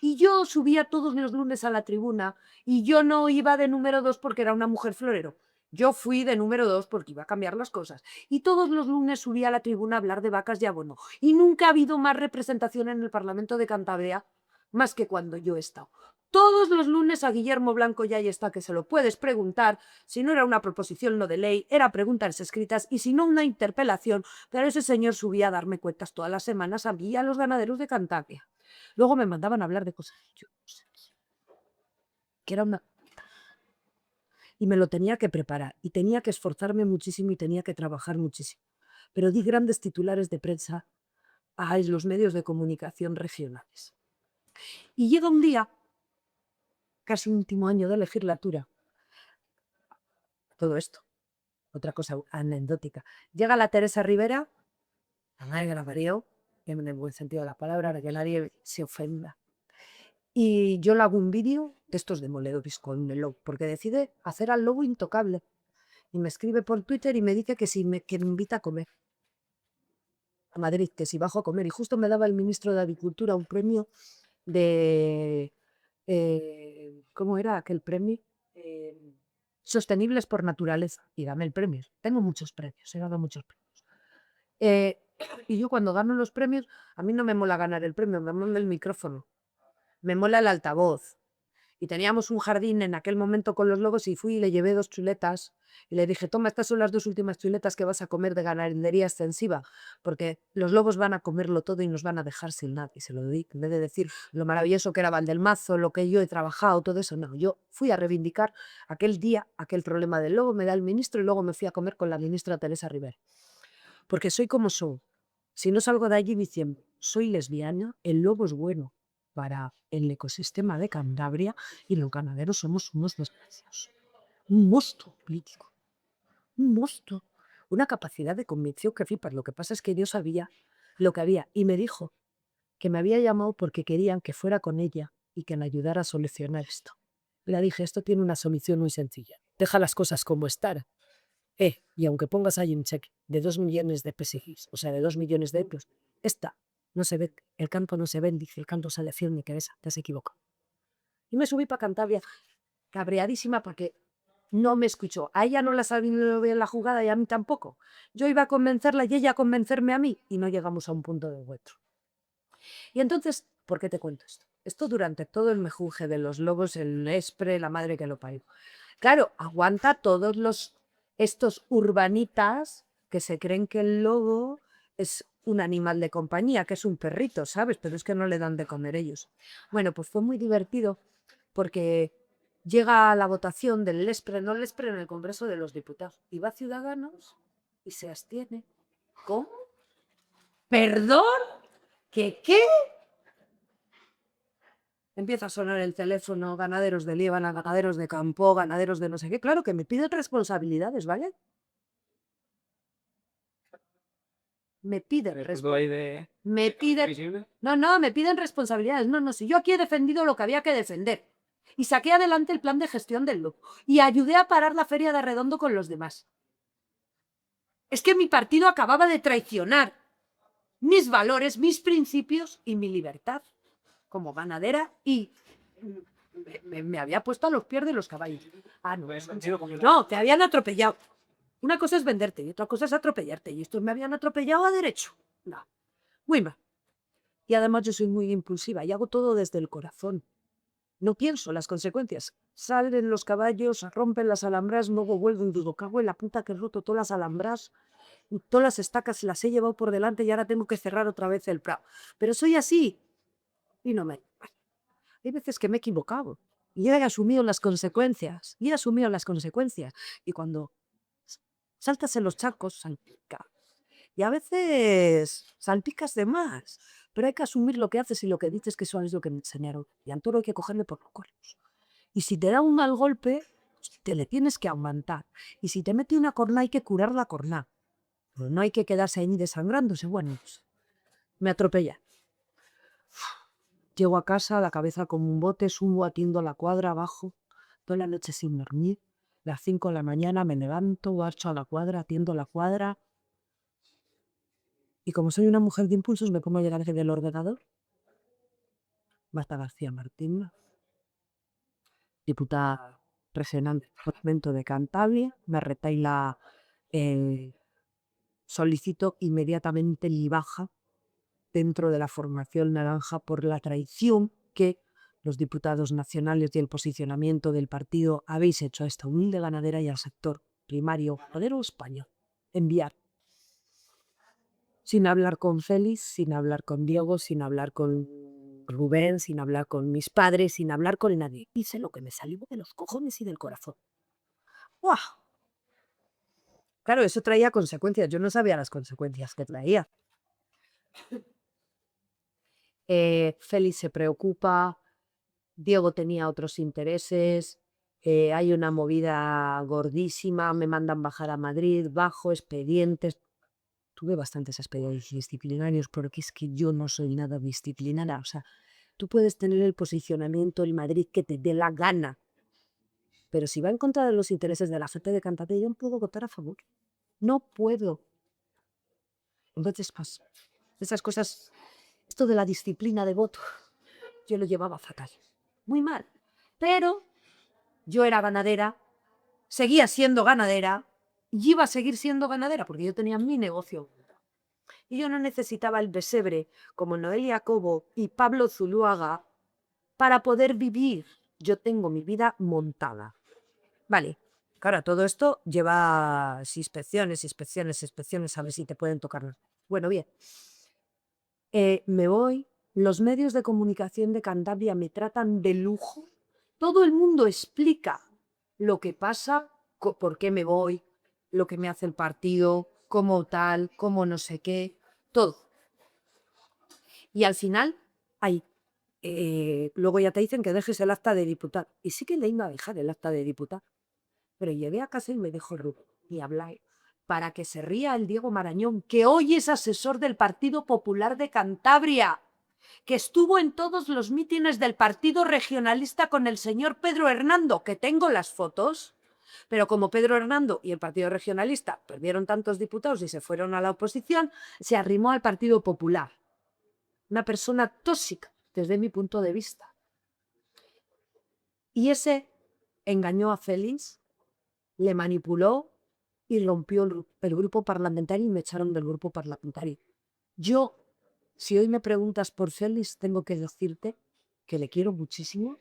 Y yo subía todos los lunes a la tribuna y yo no iba de número 2 porque era una mujer florero. Yo fui de número 2 porque iba a cambiar las cosas. Y todos los lunes subía a la tribuna a hablar de vacas y abono. Y nunca ha habido más representación en el Parlamento de Cantabria, más que cuando yo he estado. Todos los lunes a Guillermo Blanco ya ahí está, que se lo puedes preguntar. Si no era una proposición no de ley, era preguntas escritas y si no una interpelación, pero ese señor subía a darme cuentas todas las semanas a mí y a los ganaderos de Cantabria. Luego me mandaban a hablar de cosas yo no sé, que era una... Y me lo tenía que preparar y tenía que esforzarme muchísimo y tenía que trabajar muchísimo. Pero di grandes titulares de prensa a los medios de comunicación regionales. Y llega un día, casi último año de legislatura, todo esto, otra cosa anecdótica. Llega la Teresa Rivera, la madre que la parió, en el buen sentido de la palabra, para que nadie se ofenda. Y yo le hago un vídeo de estos demoledores con el lobo, porque decide hacer al lobo intocable. Y me escribe por Twitter y me dice que me invita a comer a Madrid, que si bajo a comer. Y justo me daba el ministro de Agricultura un premio de... ¿cómo era aquel premio? Sostenibles por naturaleza. Y dame el premio. Tengo muchos premios, he dado muchos premios. Y yo cuando gano los premios, a mí no me mola ganar el premio, me mola el micrófono, me mola el altavoz. Y teníamos un jardín en aquel momento con los lobos y fui y le llevé 2 chuletas y le dije, toma, estas son las 2 últimas chuletas que vas a comer de ganadería extensiva, porque los lobos van a comerlo todo y nos van a dejar sin nada. Y se lo di, en vez de decir lo maravilloso que era Valdelmazo, lo que yo he trabajado, todo eso, no. Yo fui a reivindicar aquel día, aquel problema del lobo, me da el ministro y luego me fui a comer con la ministra Teresa Rivera. Porque soy como soy. Si no salgo de allí diciendo, soy lesbiana, el lobo es bueno para el ecosistema de Cantabria y los ganaderos somos unos desgraciados. Un monstruo político, un monstruo, una capacidad de convicción que flipas. Lo que pasa es que Dios sabía lo que había y me dijo que me había llamado porque querían que fuera con ella y que la ayudara a solucionar esto. Le dije, esto tiene una solución muy sencilla. Deja las cosas como están. Y aunque pongas ahí un cheque de 2 millones de PSGs, o sea, de 2 millones de euros, esta no se ve, el campo no se bendice, el campo sale firme, cabeza, te has equivocado. Y me subí para Cantabria, cabreadísima porque no me escuchó. A ella no la sabía bien la jugada y a mí tampoco. Yo iba a convencerla y ella a convencerme a mí y no llegamos a un punto de encuentro. Y entonces, ¿por qué te cuento esto? Esto durante todo el mejunje de los lobos, el Nespre, la madre que lo parió. Claro, aguanta todos estos urbanitas que se creen que el lobo es un animal de compañía, que es un perrito, ¿sabes? Pero es que no le dan de comer ellos. Bueno, pues fue muy divertido porque llega la votación del Lespre, no Lespre, en el Congreso de los Diputados. Y va Ciudadanos y se abstiene. ¿Cómo? ¿Perdón? ¿Qué? Empieza a sonar el teléfono, ganaderos de Líbana, ganaderos de campo, ganaderos de no sé qué. Claro que me piden responsabilidades, ¿vale? me piden Todo ahí de me piden, visible. no, me piden responsabilidades. No, si yo aquí he defendido lo que había que defender. Y saqué adelante el plan de gestión del lobo. Y ayudé a parar la feria de Arredondo con los demás. Es que mi partido acababa de traicionar mis valores, mis principios y mi libertad como ganadera y me había puesto a los pies de los caballos. Ah, no. No, te habían atropellado. Una cosa es venderte y otra cosa es atropellarte. Y estos me habían atropellado a derecho. No. Muy mal. Y además yo soy muy impulsiva y hago todo desde el corazón. No pienso las consecuencias. Salen los caballos, rompen las alambras, luego vuelvo y digo, cago en la puta que he roto todas las alambras, todas las estacas las he llevado por delante y ahora tengo que cerrar otra vez el prado. Pero soy así. Y no me... Hay veces que me he equivocado y he asumido las consecuencias. Y cuando saltas en los charcos, salpica. Y a veces salpicas de más. Pero hay que asumir lo que haces y lo que dices, que eso es lo que me enseñaron. Y a toro hay que cogerle por los cuernos. Y si te da un mal golpe, te le tienes que aguantar. Y si te mete una corna, hay que curar la corna. Pero no hay que quedarse ahí desangrándose. Bueno, pues, me atropella. Llego a casa, la cabeza como un bote, subo, atiendo la cuadra abajo, toda la noche sin dormir. Las 5 de la mañana me levanto, marcho a la cuadra, atiendo la cuadra. Y como soy una mujer de impulsos, me pongo a llegar desde el ordenador. Marta García Martín, diputada presionante del Parlamento de Cantabria, me retaila, solicito inmediatamente mi baja dentro de la formación naranja por la traición que los diputados nacionales y el posicionamiento del partido habéis hecho a esta humilde ganadera y al sector primario ganadero español. Enviar. Sin hablar con Félix, sin hablar con Diego, sin hablar con Rubén, sin hablar con mis padres, sin hablar con nadie. Hice lo que me salió de los cojones y del corazón. ¡Buah! Claro, eso traía consecuencias. Yo no sabía las consecuencias que traía. Félix se preocupa, Diego tenía otros intereses, hay una movida gordísima, me mandan bajar a Madrid, bajo expedientes. Tuve bastantes expedientes disciplinarios porque es que yo no soy nada disciplinaria. O sea, tú puedes tener el posicionamiento en Madrid que te dé la gana, pero si va en contra de los intereses de la gente de Cantabria, yo no puedo votar a favor. No puedo. Entonces, pues, esas cosas, esto de la disciplina de voto, yo lo llevaba fatal. Muy mal. Pero yo era ganadera, seguía siendo ganadera y iba a seguir siendo ganadera porque yo tenía mi negocio. Y yo no necesitaba el pesebre como Noelia Cobo y Pablo Zuluaga para poder vivir. Yo tengo mi vida montada. Vale, claro, todo esto lleva inspecciones, a ver si te pueden tocar. Bueno, bien. Me voy, los medios de comunicación de Cantabria me tratan de lujo. Todo el mundo explica lo que pasa, por qué me voy, lo que me hace el partido, cómo tal, cómo no sé qué, todo. Y al final, luego ya te dicen que dejes el acta de diputado. Y sí que le iba a dejar el acta de diputado. Pero llegué a casa y me dejó Rubén y hablar para que se ría el Diego Marañón, que hoy es asesor del Partido Popular de Cantabria, que estuvo en todos los mítines del Partido Regionalista con el señor Pedro Hernando, que tengo las fotos, pero como Pedro Hernando y el Partido Regionalista perdieron tantos diputados y se fueron a la oposición, se arrimó al Partido Popular. Una persona tóxica, desde mi punto de vista. Y ese engañó a Félix, le manipuló y rompió el grupo parlamentario y me echaron del grupo parlamentario. Yo, si hoy me preguntas por Félix, tengo que decirte que le quiero muchísimo,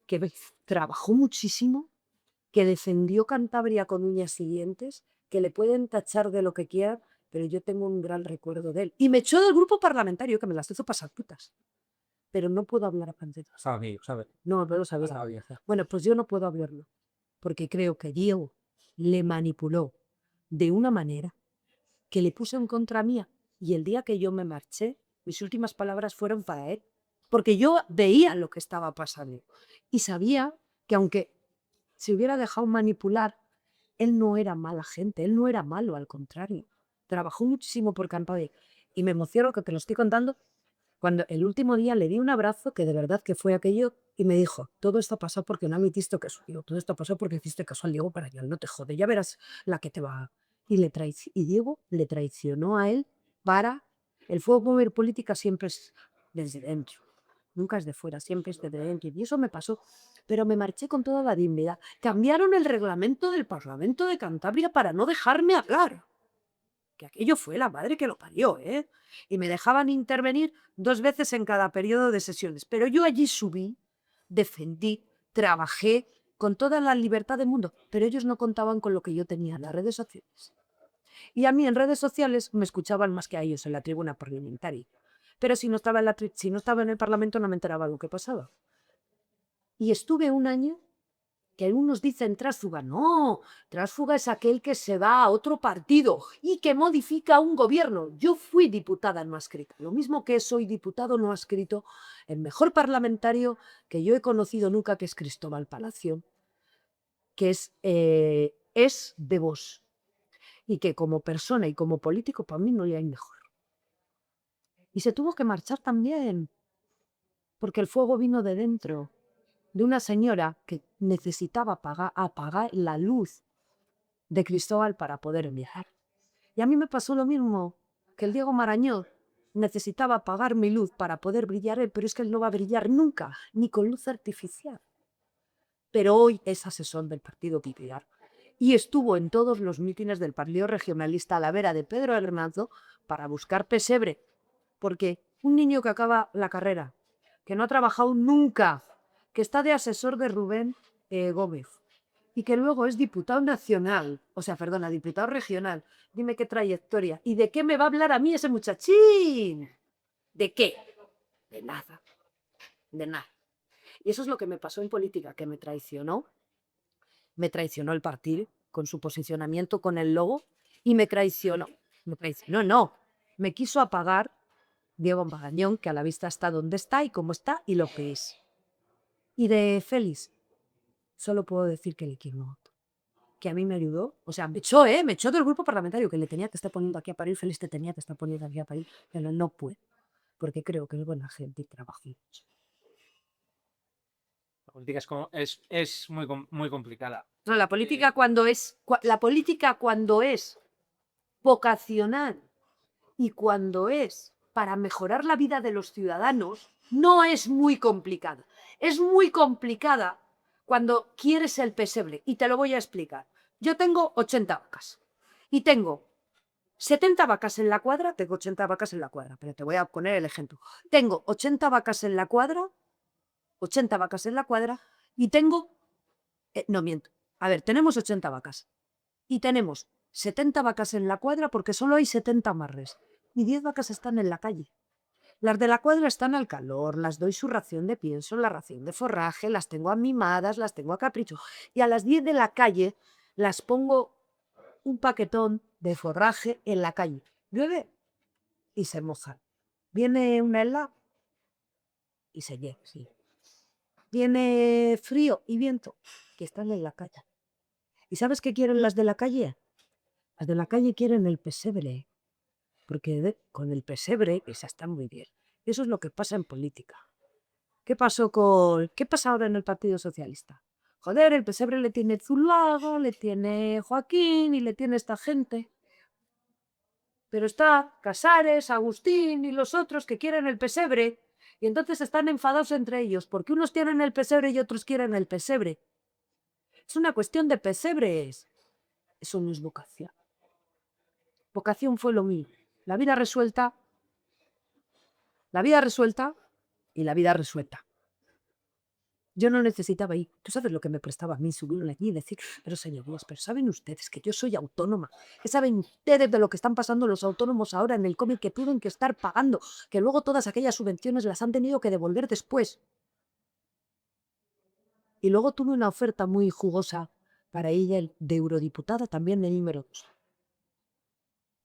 que trabajó muchísimo, que defendió Cantabria con uñas y dientes, que le pueden tachar de lo que quieran, pero yo tengo un gran recuerdo de él. Y me echó del grupo parlamentario, que me las hizo pasar putas. Pero no puedo hablar a Panteros. ¿Sabes? No lo sabes. Bueno, pues yo no puedo hablarlo, porque creo que Diego le manipuló de una manera que le puso en contra mía. Y el día que yo me marché, mis últimas palabras fueron para él, porque yo veía lo que estaba pasando y sabía que aunque se hubiera dejado manipular, él no era mala gente, él no era malo, al contrario. trabajó muchísimo por Cantabria. Y me emociono que te lo estoy contando cuando el último día le di un abrazo que de verdad que fue aquello y me dijo, todo esto pasó porque no admitiste caso. Digo, todo esto pasó porque hiciste caso al Diego para no te jode, ya verás la que te va. Y Diego le traicionó a él para... El fuego mover política siempre es desde dentro, nunca es de fuera, siempre es desde dentro. Y eso me pasó, pero me marché con toda la dignidad. Cambiaron el reglamento del Parlamento de Cantabria para no dejarme hablar. Que aquello fue la madre que lo parió, ¿eh? Y me dejaban intervenir 2 veces en cada periodo de sesiones. Pero yo allí subí, defendí, trabajé con toda la libertad del mundo, pero ellos no contaban con lo que yo tenía en las redes sociales. Y a mí en redes sociales me escuchaban más que a ellos en la tribuna parlamentaria. Pero si no estaba si no estaba en el Parlamento no me enteraba de lo que pasaba. Y estuve un año que algunos dicen tránsfuga. No, tránsfuga es aquel que se va a otro partido y que modifica un gobierno. Yo fui diputada no adscrita. Lo mismo que soy diputado no adscrito, el mejor parlamentario que yo he conocido nunca, que es Cristóbal Palacio, que es de Vox. Y que como persona y como político para mí no le hay mejor. Y se tuvo que marchar también, porque el fuego vino de dentro, de una señora que necesitaba apagar la luz de Cristóbal para poder viajar. Y a mí me pasó lo mismo que el Diego Marañón. Necesitaba apagar mi luz para poder brillar él, pero es que él no va a brillar nunca, ni con luz artificial. Pero hoy es asesor del Partido Popular y estuvo en todos los mítines del Partido Regionalista a la vera de Pedro Hernández para buscar pesebre, porque un niño que acaba la carrera, que no ha trabajado nunca, que está de asesor de Rubén Gómez, y que luego es diputado nacional, o sea, perdona, diputado regional. Dime qué trayectoria. ¿Y de qué me va a hablar a mí ese muchachín? ¿De qué? De nada. De nada. Y eso es lo que me pasó en política, que me traicionó. Me traicionó el partido con su posicionamiento con el logo y me traicionó. Me traicionó, no. Me quiso apagar Diego Magañón, que a la vista está donde está y cómo está y lo que es. Y de Félix, solo puedo decir que le quiero mucho. Que a mí me ayudó, o sea, me echó del grupo parlamentario, que le tenía que estar poniendo aquí a parir, Félix te tenía que estar poniendo aquí a parir, pero no puedo, porque creo que es buena gente y trabaja mucho. La política es muy complicada. No, la política cuando es vocacional y cuando es para mejorar la vida de los ciudadanos, no es muy complicada. Es muy complicada cuando quieres el pesebre, y te lo voy a explicar. Yo tengo 80 vacas y tengo 70 vacas en la cuadra, tengo 80 vacas en la cuadra, pero te voy a poner el ejemplo. Tengo 80 vacas en la cuadra, 80 vacas en la cuadra, y tengo, no miento, a ver, tenemos 80 vacas y tenemos 70 vacas en la cuadra porque solo hay 70 amarres y 10 vacas están en la calle. Las de la cuadra están al calor, las doy su ración de pienso, la ración de forraje, las tengo amimadas, las tengo a capricho. Y a las 10 de la calle las pongo un paquetón de forraje en la calle. Llueve y se mojan. Viene una helada y se llena, sí. Viene frío y viento, que están en la calle. ¿Y sabes qué quieren las de la calle? Las de la calle quieren el pesebre, porque con el pesebre esa está muy bien. Eso es lo que pasa en política. ¿Qué pasa ahora en el Partido Socialista? Joder, el pesebre le tiene Zulaga, le tiene Joaquín y le tiene esta gente. Pero está Casares, Agustín y los otros que quieren el pesebre. Y entonces están enfadados entre ellos porque unos tienen el pesebre y otros quieren el pesebre. Es una cuestión de pesebres. Eso no es vocación. Vocación fue lo mío. La vida resuelta y la vida resuelta. Yo no necesitaba ir. ¿Tú sabes lo que me prestaba a mí subirme aquí y decir, pero señorías, pero saben ustedes que yo soy autónoma? ¿Qué saben ustedes de lo que están pasando los autónomos ahora en el COVID que tienen que estar pagando? Que luego todas aquellas subvenciones las han tenido que devolver después. Y luego tuve una oferta muy jugosa para ella de eurodiputada, también de número 2,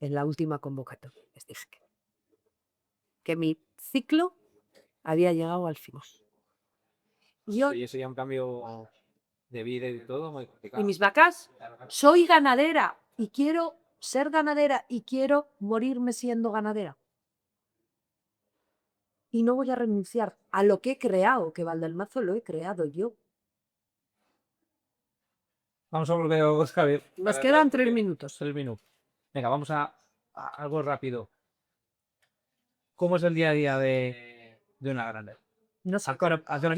en la última convocatoria. Les dije que mi ciclo había llegado al final. Y eso ya un cambio de vida y todo muy Y complicado. mis vacas, soy ganadera y quiero ser ganadera y quiero morirme siendo ganadera. Y no voy a renunciar a lo que he creado, que Valdelmazo lo he creado yo. Vamos a volver, Javier. Nos quedan 3 minutos. 3 minutos. Venga, vamos a algo rápido. ¿Cómo es el día a día de una granadera? No sé. Hace una-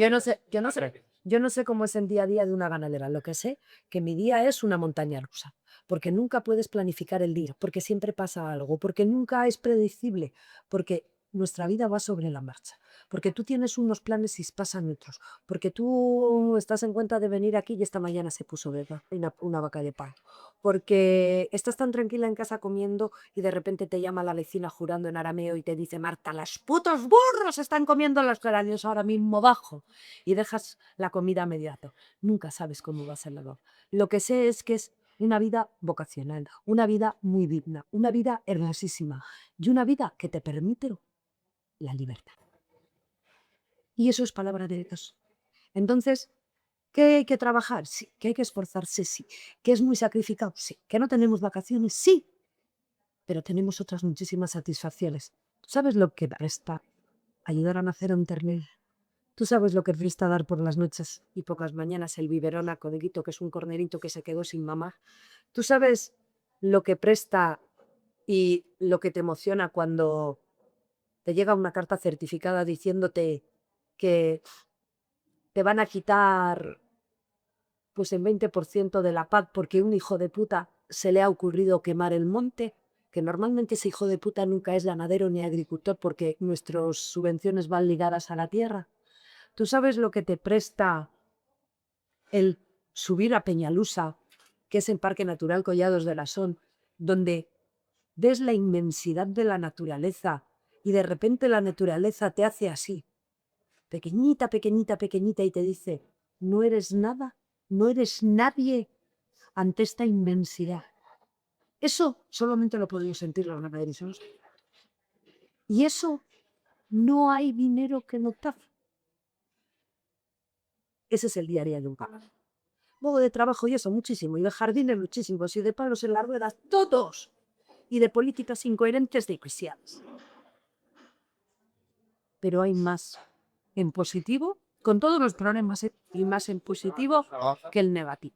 Yo no sé cómo es el día a día de una ganadera. Lo que sé que mi día es una montaña rusa, porque nunca puedes planificar el día, porque siempre pasa algo, porque nunca es predecible, porque nuestra vida va sobre la marcha, porque tú tienes unos planes y pasan otros, porque tú estás en cuenta de venir aquí y esta mañana se puso una vaca de pan, porque estás tan tranquila en casa comiendo y de repente te llama la vecina jurando en arameo y te dice: Marta, los putos burros están comiendo los geranios ahora mismo bajo, y dejas la comida a mediato. Nunca sabes cómo va a ser la vida. Lo que sé es que es una vida vocacional, una vida muy digna, una vida hermosísima y una vida que te permite la libertad. Y eso es palabra de Dios. Entonces, ¿que hay que trabajar? Sí. ¿Que hay que esforzarse? Sí. ¿Que es muy sacrificado? Sí. ¿Que no tenemos vacaciones? Sí. Pero tenemos otras muchísimas satisfacciones. ¿Tú sabes lo que presta ayudar a nacer a un ternero? ¿Tú sabes lo que presta dar por las noches y pocas mañanas el biberón a Codeguito, que es un cornerito que se quedó sin mamá? ¿Tú sabes lo que presta y lo que te emociona cuando te llega una carta certificada diciéndote que te van a quitar pues el 20% de la PAC porque un hijo de puta se le ha ocurrido quemar el monte? Que normalmente ese hijo de puta nunca es ganadero ni agricultor porque nuestras subvenciones van ligadas a la tierra. ¿Tú sabes lo que te presta el subir a Peñalusa, que es el Parque Natural Collados de la Son, donde ves la inmensidad de la naturaleza y de repente la naturaleza te hace así, pequeñita, pequeñita, pequeñita, y te dice: no eres nada, no eres nadie ante esta inmensidad? Eso solamente lo podemos sentir los ganaderos. Y eso no hay dinero que no tape. Ese es el día a día de un campo. Luego de trabajo y eso, muchísimo. Y de jardines, muchísimos. Y de palos en las ruedas, todos. Y de políticas incoherentes de cristianos. Pero hay más en positivo, con todos los problemas, y más en positivo que el negativo.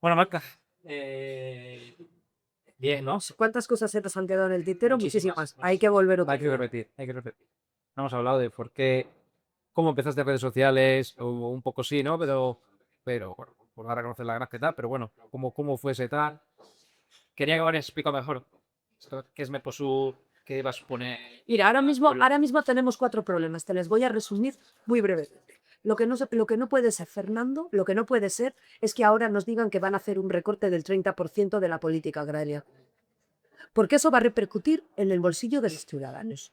Bueno, Marta. Bien, ¿no? ¿Cuántas cosas se nos han quedado en el tintero? Muchísimas. Muchísimas. Hay que volver otra Hay que repetir, hay que repetir. No hemos hablado de por qué, cómo empezaste en redes sociales, o un poco sí, ¿no? Pero bueno, por dar a conocer la gracia y tal, pero bueno, cómo fue ese tal. Quería que me explicado mejor qué es Mercosur, qué va a suponer. Mira, ahora mismo tenemos 4 problemas. Te les voy a resumir muy brevemente. Lo que no puede ser, Fernando, lo que no puede ser es que ahora nos digan que van a hacer un recorte del 30% de la política agraria. Porque eso va a repercutir en el bolsillo de los ciudadanos.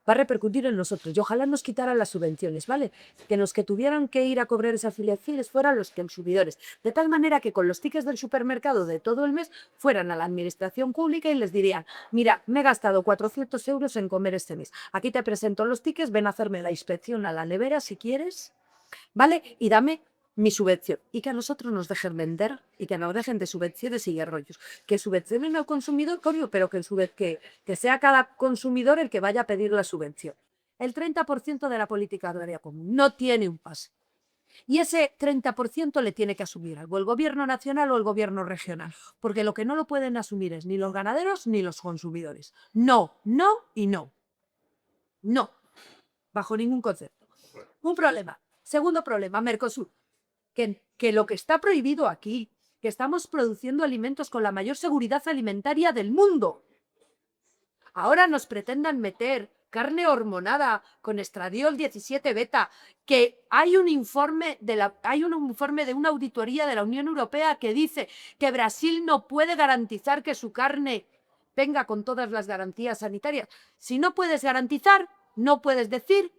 Va a repercutir en nosotros. Y ojalá nos quitaran las subvenciones, ¿vale? Que los que tuvieran que ir a cobrar esas afiliaciones fueran los consumidores. De tal manera que con los tickets del supermercado de todo el mes fueran a la administración pública y les dirían: mira, me he gastado 400 euros en comer este mes. Aquí te presento los tickets, ven a hacerme la inspección a la nevera si quieres, ¿vale? Y dame mi subvención. Y que a nosotros nos dejen vender y que nos dejen de subvenciones y rollos. Que subvencionen al consumidor, coño, pero que sea cada consumidor el que vaya a pedir la subvención. El 30% de la política agraria común no tiene un pase. Y ese 30% le tiene que asumir algo el gobierno nacional o el gobierno regional. Porque lo que no lo pueden asumir es ni los ganaderos ni los consumidores. No, no y no. No. Bajo ningún concepto. Un problema. Segundo problema, Mercosur. Que lo que está prohibido aquí, que estamos produciendo alimentos con la mayor seguridad alimentaria del mundo. Ahora nos pretendan meter carne hormonada con estradiol 17 beta, que hay un informe de una auditoría de la Unión Europea que dice que Brasil no puede garantizar que su carne venga con todas las garantías sanitarias. Si no puedes garantizar, no puedes decir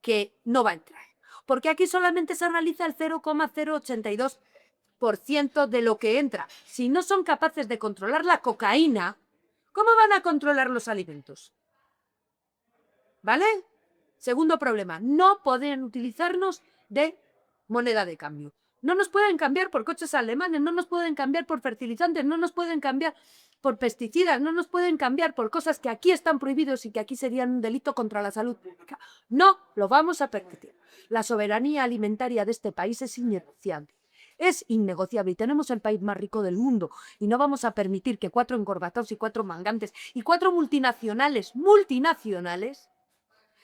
que no va a entrar. Porque aquí solamente se analiza el 0,082% de lo que entra. Si no son capaces de controlar la cocaína, ¿cómo van a controlar los alimentos? ¿Vale? Segundo problema, no pueden utilizarnos de moneda de cambio. No nos pueden cambiar por coches alemanes, no nos pueden cambiar por fertilizantes, no nos pueden cambiar por pesticidas, no nos pueden cambiar por cosas que aquí están prohibidos y que aquí serían un delito contra la salud pública. No lo vamos a permitir. La soberanía alimentaria de este país es innegociable. Es innegociable y tenemos el país más rico del mundo y no vamos a permitir que 4 encorbatados y 4 mangantes y 4 multinacionales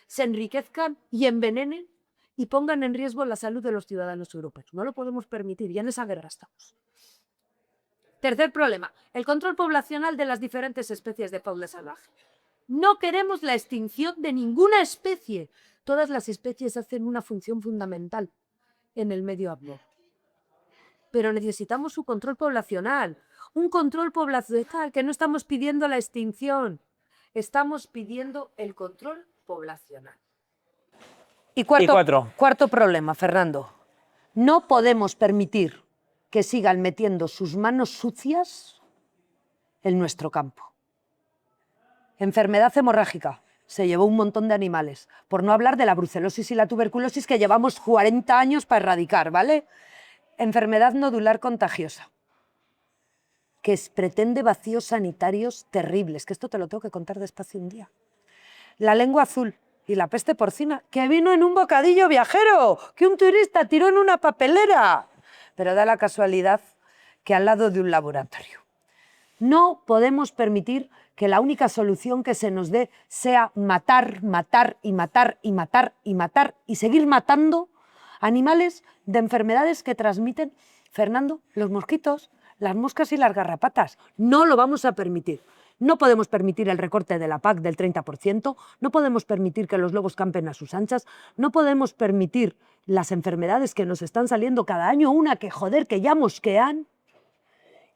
se enriquezcan y envenenen y pongan en riesgo la salud de los ciudadanos europeos. No lo podemos permitir y en esa guerra estamos. Tercer problema, el control poblacional de las diferentes especies de fauna salvaje. No queremos la extinción de ninguna especie. Todas las especies hacen una función fundamental en el medio ambiente. Pero necesitamos su control poblacional. Un control poblacional, que no estamos pidiendo la extinción. Estamos pidiendo el control poblacional. Y cuatro. cuarto problema, Fernando. No podemos permitir que sigan metiendo sus manos sucias en nuestro campo. Enfermedad hemorrágica. Se llevó un montón de animales. Por no hablar de la brucelosis y la tuberculosis que llevamos 40 años para erradicar, ¿vale? Enfermedad nodular contagiosa, que pretende vacíos sanitarios terribles, que esto te lo tengo que contar despacio un día. La lengua azul y la peste porcina, que vino en un bocadillo viajero, que un turista tiró en una papelera. Pero da la casualidad que al lado de un laboratorio. No podemos permitir que la única solución que se nos dé sea matar, matar y matar y matar y matar y seguir matando animales de enfermedades que transmiten, Fernando, los mosquitos, las moscas y las garrapatas. No lo vamos a permitir. No podemos permitir el recorte de la PAC del 30%, no podemos permitir que los lobos campen a sus anchas, no podemos permitir las enfermedades que nos están saliendo cada año, una que joder, que ya mosquean,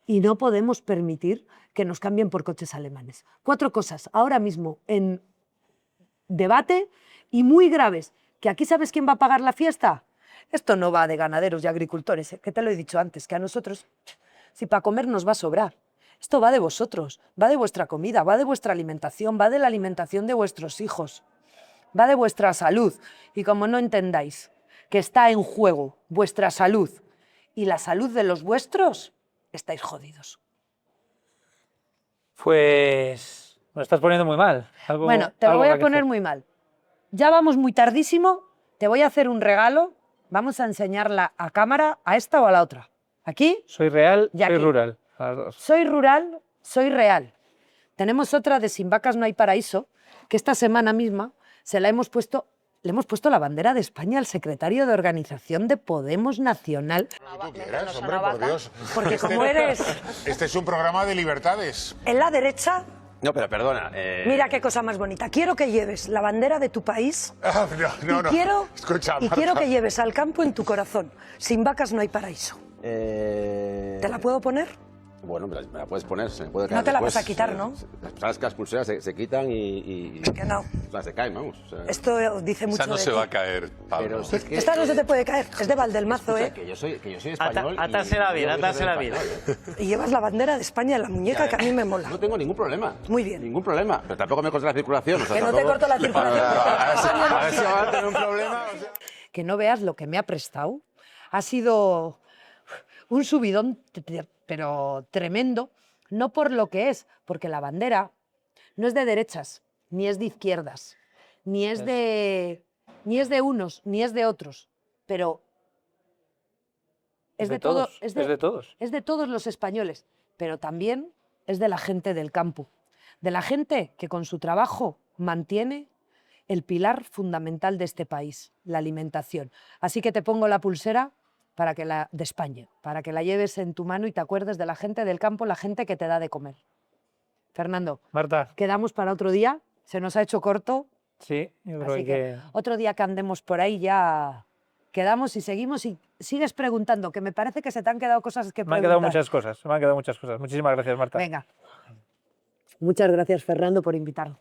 y no podemos permitir que nos cambien por coches alemanes. 4 cosas ahora mismo en debate y muy graves, que aquí ¿sabes quién va a pagar la fiesta? Esto no va de ganaderos y agricultores, que te lo he dicho antes, que a nosotros, si para comer nos va a sobrar. Esto va de vosotros, va de vuestra comida, va de vuestra alimentación, va de la alimentación de vuestros hijos, va de vuestra salud. Y como no entendáis que está en juego vuestra salud y la salud de los vuestros, estáis jodidos. Pues me estás poniendo muy mal. Bueno, te lo voy a poner muy mal. Ya vamos muy tardísimo, te voy a hacer un regalo, vamos a enseñarla a cámara, a esta o a la otra. Aquí. Soy real, y soy aquí. rural. A las dos. Soy rural, soy real. Tenemos otra de Sin vacas no hay paraíso, que esta semana misma le hemos puesto la bandera de España al secretario de organización de Podemos Nacional. Tú quieras, hombre, por Dios. Porque como eres Este es un programa de libertades. en la derecha, No, pero perdona. mira qué cosa más bonita. Quiero que lleves la bandera de tu país Ah, no, no. Escucha, y Marta. quiero que lleves al campo en tu corazón. Sin vacas no hay paraíso. ¿Te la puedo poner? Bueno, me la puedes poner, se me puede caer No te la después. vas a quitar, ¿no? Sabes que las pulseras se quitan y Que no. o sea, se caen, vamos. O sea, Esto dice mucho Esa no de se ti. va a caer, Pablo. pero si es que, Esta no se te puede caer, es de Valdelmazo, escucha, ¿eh? que yo soy español. Atársela bien, yo soy atársela bien. español. Y llevas la bandera de España en la muñeca, que a mí me mola. No tengo ningún problema. Muy bien. Ningún problema. Pero tampoco me corta la circulación. O sea, Que no te tampoco- corto la circulación. A ver si van a tener un problema. O sea. Que no veas lo que me ha prestado. Ha sido un subidón, pero tremendo, no por lo que es, porque la bandera no es de derechas, ni es de izquierdas, ni es de unos, ni es de otros, pero es de todos. es de todos. es de todos los españoles, pero también es de la gente del campo, de la gente que con su trabajo mantiene el pilar fundamental de este país, la alimentación. Así que te pongo la pulsera de España, para que la lleves en tu mano y te acuerdes de la gente del campo, la gente que te da de comer. Fernando, Marta, quedamos para otro día, se nos ha hecho corto, sí, yo creo así que... que otro día que andemos por ahí ya quedamos y seguimos y sigues preguntando, que me parece que se te han quedado cosas que Me han preguntar. quedado muchas cosas, me han quedado muchas cosas. Muchísimas gracias, Marta. Venga. Muchas gracias, Fernando, por invitarme.